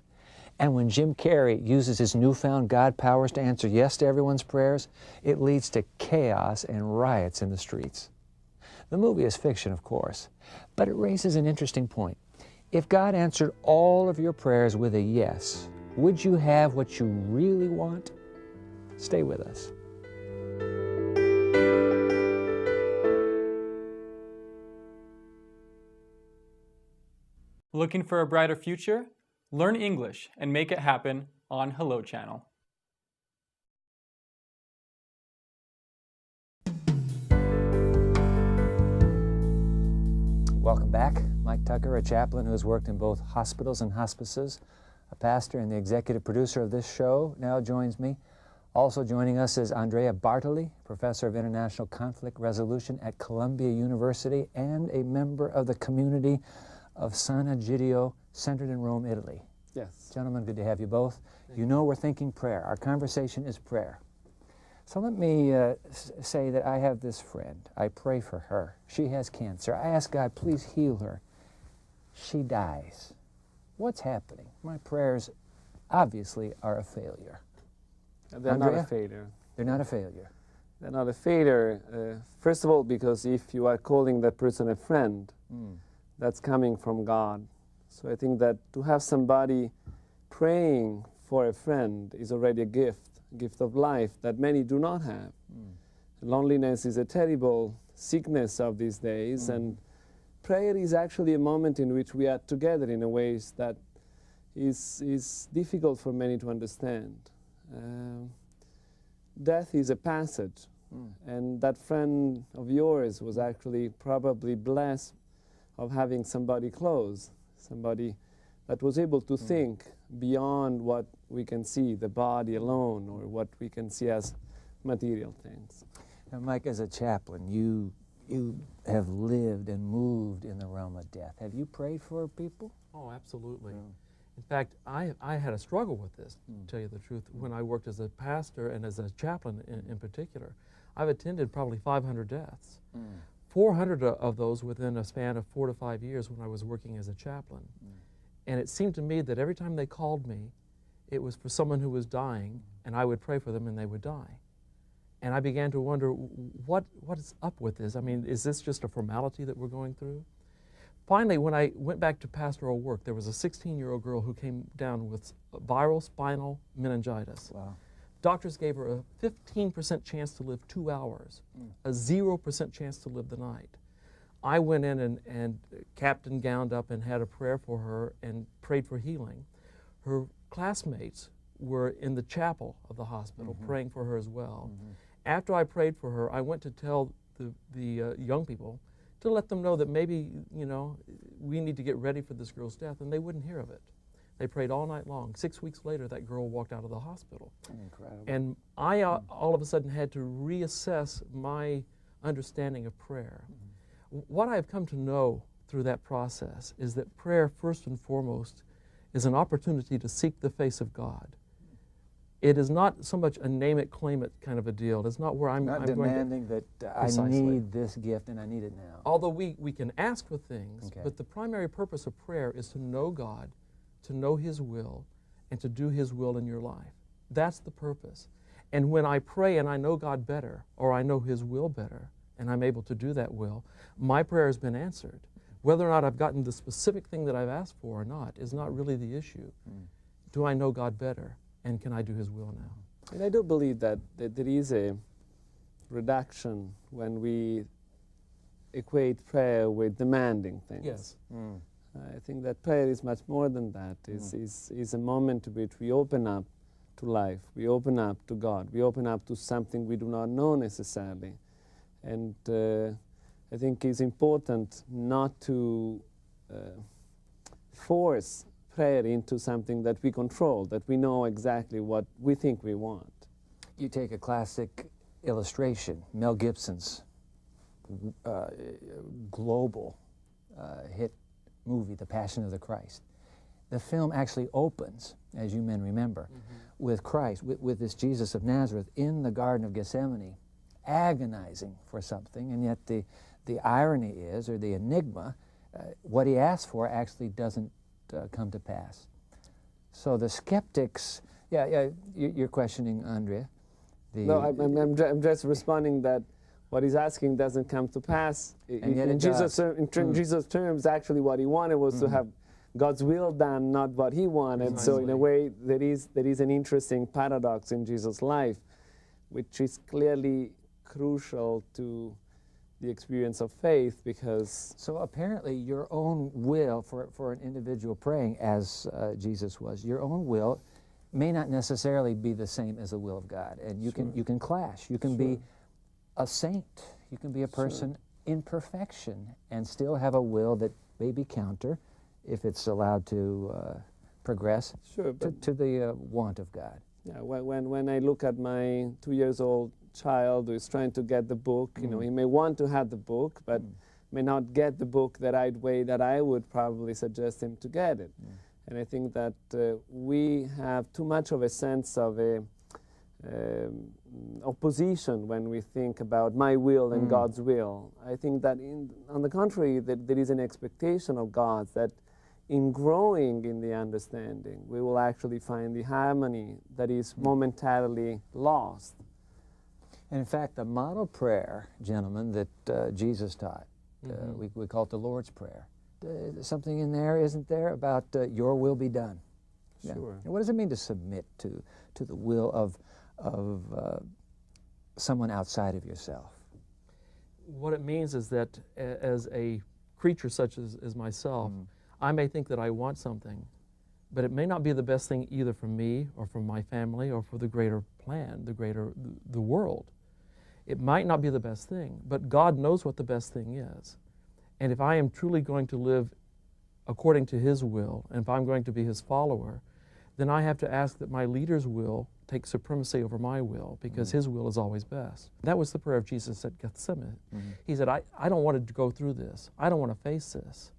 And when Jim Carrey uses his newfound God powers to answer yes to everyone's prayers, it leads to chaos and riots in the streets. The movie is fiction, of course, but it raises an interesting point. If God answered all of your prayers with a yes, would you have what you really want? Stay with us. Looking for a brighter future? Learn English and make it happen on Hello Channel. Welcome back. Mike Tucker, a chaplain who has worked in both hospitals and hospices, a pastor and the executive producer of this show, now joins me. Also joining us is Andrea Bartoli, professor of international conflict resolution at Columbia University and a member of the community of San Egidio, centered in Rome, Italy. Yes. Gentlemen, good to have you both. You know we're thinking prayer. Our conversation is prayer. So let me say that I have this friend. I pray for her. She has cancer. I ask God, please heal her. She dies. What's happening? My prayers obviously are a failure. They're Andrea? not a failure. They're not a failure. They're not a failure. First of all, because if you are calling that person a friend, that's coming from God. So I think that to have somebody praying for a friend is already a gift of life that many do not have. Loneliness is a terrible sickness of these days, and prayer is actually a moment in which we are together in a ways that is difficult for many to understand. Death is a passage, and that friend of yours was actually probably blessed of having somebody close, somebody that was able to think beyond what we can see, the body alone, or what we can see as material things. Now, Mike, as a chaplain, you have lived and moved in the realm of death. Have you prayed for people? Oh, absolutely. In fact, I had a struggle with this, to tell you the truth, when I worked as a pastor and as a chaplain in particular. I've attended probably 500 deaths. 400 of those within a span of 4 to 5 years when I was working as a chaplain. And it seemed to me that every time they called me, it was for someone who was dying, and I would pray for them and they would die. And I began to wonder, what is up with this? I mean, is this just a formality that we're going through? Finally, when I went back to pastoral work, there was a 16-year-old girl who came down with viral spinal meningitis. Wow. Doctors gave her a 15% chance to live 2 hours, a 0% chance to live the night. I went in and captain gowned up and had a prayer for her and prayed for healing. Her classmates were in the chapel of the hospital praying for her as well. After I prayed for her, I went to tell the young people to let them know that maybe, you know, we need to get ready for this girl's death, and they wouldn't hear of it. They prayed all night long. 6 weeks later, that girl walked out of the hospital. Incredible. And I all of a sudden had to reassess my understanding of prayer. What I've come to know through that process is that prayer, first and foremost, is an opportunity to seek the face of God. It is not so much a name it, claim it kind of a deal. It's not where I'm demanding going to, that I need this gift and I need it now. Although we can ask for things, but the primary purpose of prayer is to know God, to know His will, and to do His will in your life. That's the purpose. And when I pray and I know God better, or I know His will better, and I'm able to do that will, my prayer has been answered. Whether or not I've gotten the specific thing that I've asked for or not is not really the issue. Do I know God better, and can I do His will now? And I do believe that there is a reduction when we equate prayer with demanding things. Yes. I think that prayer is much more than that. It's a moment in which we open up to life, we open up to God, we open up to something we do not know necessarily. And I think it's important not to force prayer into something that we control, that we know exactly what we think we want. You take a classic illustration, Mel Gibson's global hit movie, The Passion of the Christ. the film actually opens, as you men remember, with Christ, with this Jesus of Nazareth in the Garden of Gethsemane, agonizing for something, and yet the irony is, or the enigma, what he asked for actually doesn't come to pass. So the skeptics, you're questioning Andrea. No, I'm just responding that what he's asking doesn't come to pass. And yet in Jesus' terms, actually what he wanted was to have God's will done, not what he wanted. So in a way, there is an interesting paradox in Jesus' life, which is clearly crucial to the experience of faith, because... So apparently your own will, for an individual praying as Jesus was, your own will may not necessarily be the same as the will of God. And you can clash. You can be a saint. You can be a person in perfection and still have a will that may be counter, if it's allowed to progress to the want of God. Yeah, when I look at my 2-year-old child who is trying to get the book, you know, he may want to have the book, but may not get the book the right way that I would probably suggest him to get it. And I think that we have too much of a sense of opposition when we think about my will and God's will. I think that on the contrary, that there is an expectation of God that in growing in the understanding, we will actually find the harmony that is momentarily lost. And in fact, the model prayer, gentlemen, that Jesus taught, we call it the Lord's Prayer. There's something in there, isn't there, about your will be done? Sure. And what does it mean to submit to the will of someone outside of yourself? What it means is that as a creature such as myself, I may think that I want something, but it may not be the best thing either for me or for my family or for the greater plan, the world. It might not be the best thing, but God knows what the best thing is. And if I am truly going to live according to His will, and if I'm going to be His follower, then I have to ask that my leader's will take supremacy over my will, because His will is always best. That was the prayer of Jesus at Gethsemane. He said, I don't want to go through this. I don't want to face this.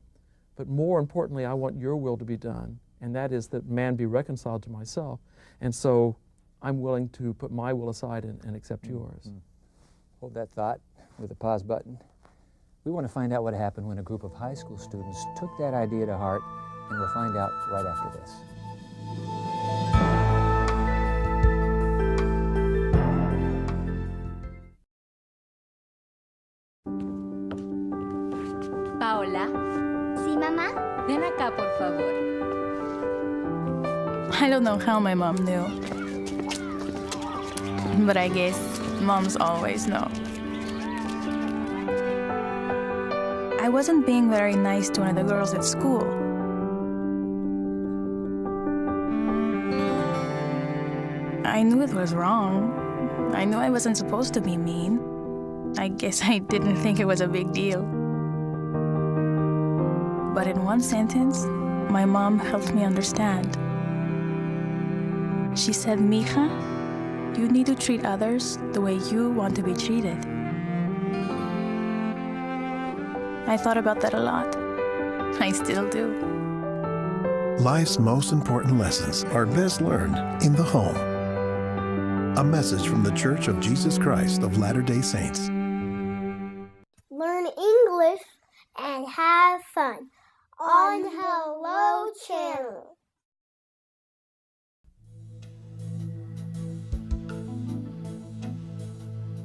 But more importantly, I want your will to be done, and that is that man be reconciled to myself. And so I'm willing to put my will aside and accept yours. Hold that thought with the pause button. We want to find out what happened when a group of high school students took that idea to heart, and we'll find out right after this. Paola. Sí, mamá. Ven acá, por favor. I don't know how my mom knew, but I guess moms always know. I wasn't being very nice to one of the girls at school. I knew it was wrong. I knew I wasn't supposed to be mean. I guess I didn't think it was a big deal. But in one sentence, my mom helped me understand. She said, "Mija, you need to treat others the way you want to be treated." I thought about that a lot. I still do. Life's most important lessons are best learned in the home. A message from the Church of Jesus Christ of Latter-day Saints. Learn English and have fun on Hello Channel.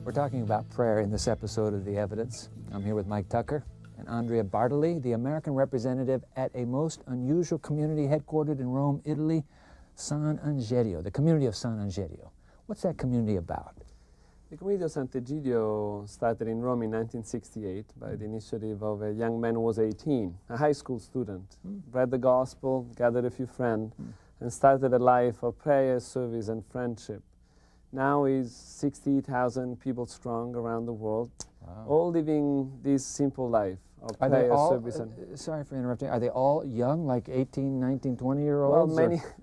We're talking about prayer in this episode of The Evidence. I'm here with Mike Tucker and Andrea Bartoli, the American representative at a most unusual community headquartered in Rome, Italy, San Angerio, the community of San Angerio. What's that community about? The community of Sant'Egidio started in Rome in 1968 by the initiative of a young man who was 18, a high school student, read the gospel, gathered a few friends, and started a life of prayer, service, and friendship. Now is 60,000 people strong around the world, all living this simple life of prayer, service, and... sorry for interrupting. Are they all young, like 18, 19, 20-year-olds?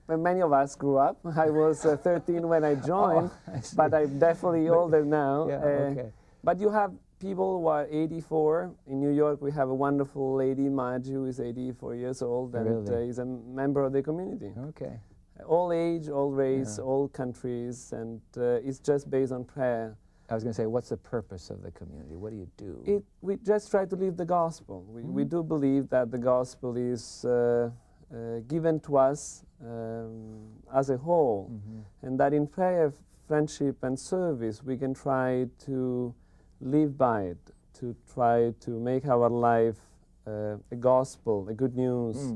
Well, many of us grew up. I was 13 when I joined, but I'm definitely older now. Yeah, okay. But you have people who are 84. In New York, we have a wonderful lady, Margie, who is 84 years old and is a member of the community. Okay. All age, all race, all countries, and it's just based on prayer. I was going to say, what's the purpose of the community? What do you do? We just try to live the gospel. We do believe that the gospel is given to us as a whole, and that in prayer, friendship, and service, we can try to live by it, to try to make our life a gospel, a good news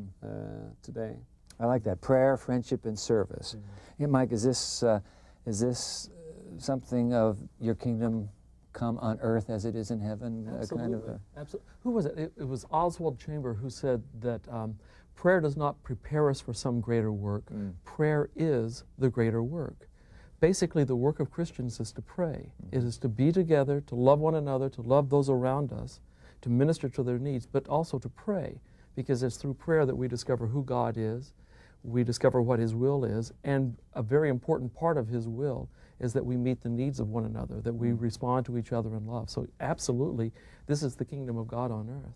today. I like that. Prayer, friendship, and service. Yeah, Mike, is this something of your kingdom come on earth as it is in heaven? Absolutely. Absolutely. Who was it? It was Oswald Chamber who said that prayer does not prepare us for some greater work. Prayer is the greater work. Basically, the work of Christians is to pray. It is to be together, to love one another, to love those around us, to minister to their needs, but also to pray, because it's through prayer that we discover who God is, we discover what His will is, and a very important part of His will is that we meet the needs of one another, that we respond to each other in love. So absolutely, this is the kingdom of God on earth.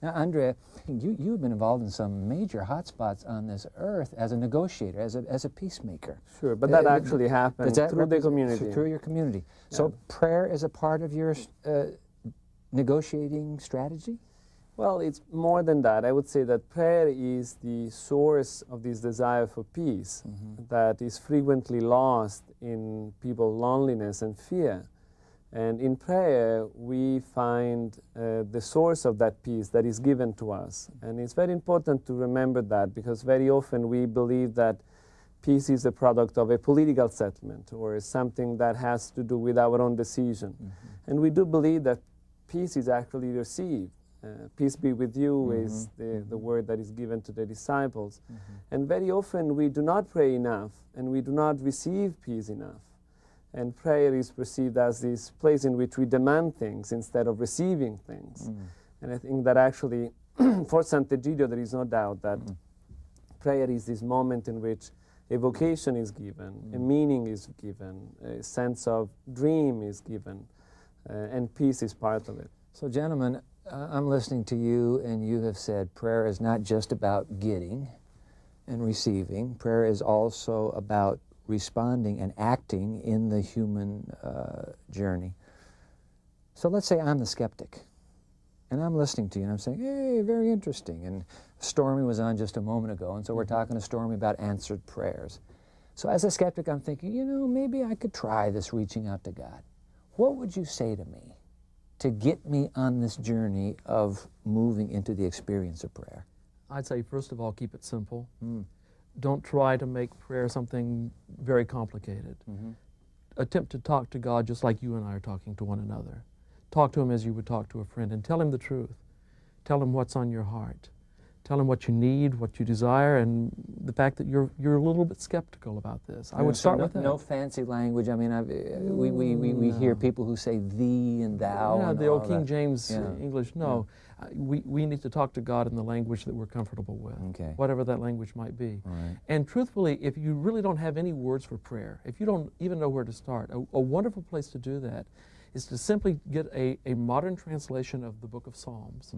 Now, Andrea, you've been involved in some major hotspots on this earth as a negotiator, as a peacemaker. Sure, but that actually happened through the community. Through your community. So prayer is a part of your negotiating strategy? Well, it's more than that. I would say that prayer is the source of this desire for peace that is frequently lost in people's loneliness and fear. And in prayer, we find the source of that peace that is given to us. And it's very important to remember that, because very often we believe that peace is the product of a political settlement or something that has to do with our own decision. And we do believe that peace is actually received. Peace be with you is the word that is given to the disciples. And very often we do not pray enough and we do not receive peace enough. And prayer is perceived as this place in which we demand things instead of receiving things. And I think that actually, for Sant'Egidio, there is no doubt that prayer is this moment in which a vocation is given, a meaning is given, a sense of dream is given, and peace is part of it. So, gentlemen, I'm listening to you, and you have said prayer is not just about getting and receiving. Prayer is also about responding and acting in the human journey. So let's say I'm the skeptic, and I'm listening to you, and I'm saying, hey, very interesting. And Stormy was on just a moment ago, and so we're talking to Stormy about answered prayers. So as a skeptic, I'm thinking, you know, maybe I could try this reaching out to God. What would you say to me to get me on this journey of moving into the experience of prayer? I'd say, first of all, keep it simple. Don't try to make prayer something very complicated. Attempt to talk to God just like you and I are talking to one another. Talk to Him as you would talk to a friend, and tell Him the truth. Tell Him what's on your heart. Tell Him what you need, what you desire, and the fact that you're a little bit skeptical about this. I would start with that. No fancy language. I mean, we hear people who say thee and thou. Yeah, and the all old King that. James English. No, we need to talk to God in the language that we're comfortable with, whatever that language might be. Right. And truthfully, if you really don't have any words for prayer, if you don't even know where to start, a wonderful place to do that is to simply get a modern translation of the book of Psalms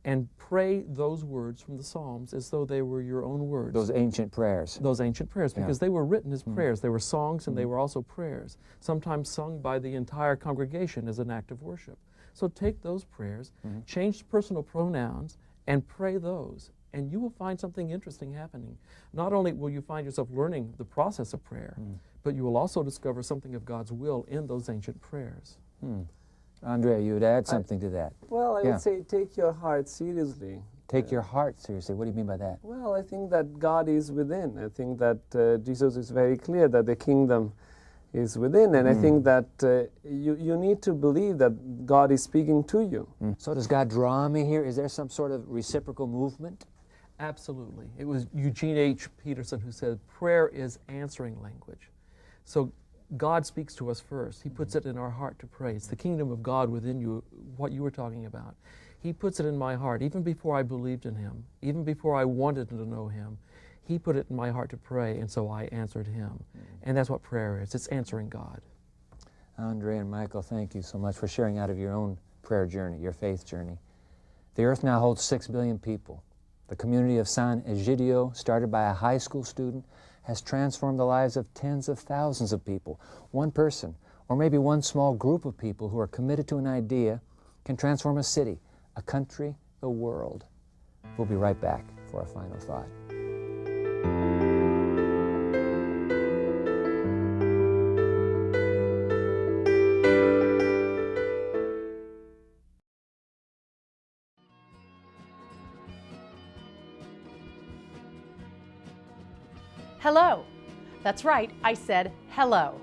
and pray those words from the Psalms as though they were your own words. Those ancient prayers. Those ancient prayers, because they were written as prayers. They were songs and they were also prayers, sometimes sung by the entire congregation as an act of worship. So take those prayers, change personal pronouns, and pray those, and you will find something interesting happening. Not only will you find yourself learning the process of prayer, but you will also discover something of God's will in those ancient prayers. Andrea, you would add something to that. Well, I would say take your heart seriously. Take your heart seriously. What do you mean by that? Well, I think that God is within. I think that Jesus is very clear that the kingdom is within, and I think that you need to believe that God is speaking to you. So does God draw me here? Is there some sort of reciprocal movement? Absolutely. It was Eugene H. Peterson who said, prayer is answering language. So God speaks to us first. He puts it in our heart to pray. It's the kingdom of God within you, what you were talking about. He puts it in my heart, even before I believed in Him, even before I wanted to know Him. He put it in my heart to pray, and so I answered Him. And that's what prayer is. It's answering God. Andre and Michael, thank you so much for sharing out of your own prayer journey, your faith journey. The earth now holds 6 billion people. The community of San Egidio, started by a high school student, has transformed the lives of tens of thousands of people. One person, or maybe one small group of people who are committed to an idea, can transform a city, a country, the world. We'll be right back for a final thought. Hello. That's right, I said hello.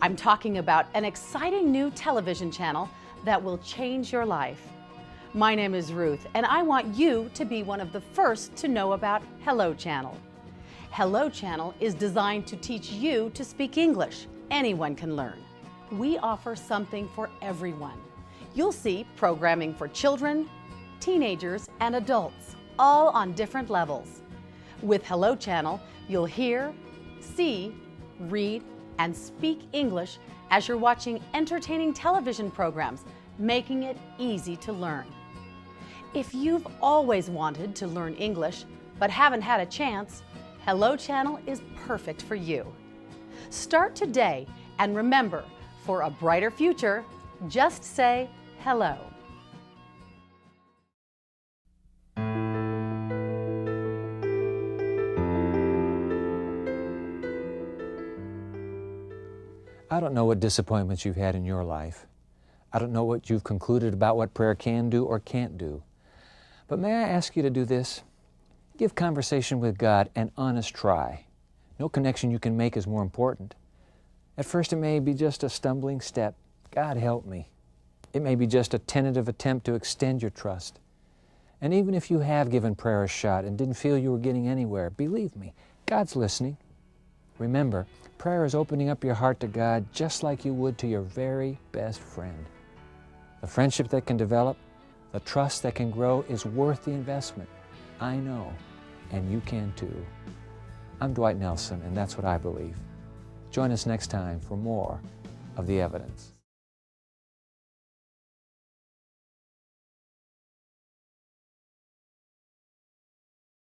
I'm talking about an exciting new television channel that will change your life. My name is Ruth, and I want you to be one of the first to know about Hello Channel. Hello Channel is designed to teach you to speak English. Anyone can learn. We offer something for everyone. You'll see programming for children, teenagers, and adults, all on different levels. With Hello Channel, you'll hear, see, read, and speak English as you're watching entertaining television programs, making it easy to learn. If you've always wanted to learn English but haven't had a chance, Hello Channel is perfect for you. Start today, and remember, for a brighter future, just say hello. I don't know what disappointments you've had in your life. I don't know what you've concluded about what prayer can do or can't do. But may I ask you to do this? Give conversation with God an honest try. No connection you can make is more important. At first it may be just a stumbling step. God help me. It may be just a tentative attempt to extend your trust. And even if you have given prayer a shot and didn't feel you were getting anywhere, believe me, God's listening. Remember, prayer is opening up your heart to God just like you would to your very best friend. The friendship that can develop, the trust that can grow is worth the investment. I know, and you can too. I'm Dwight Nelson, and that's what I believe. Join us next time for more of The Evidence.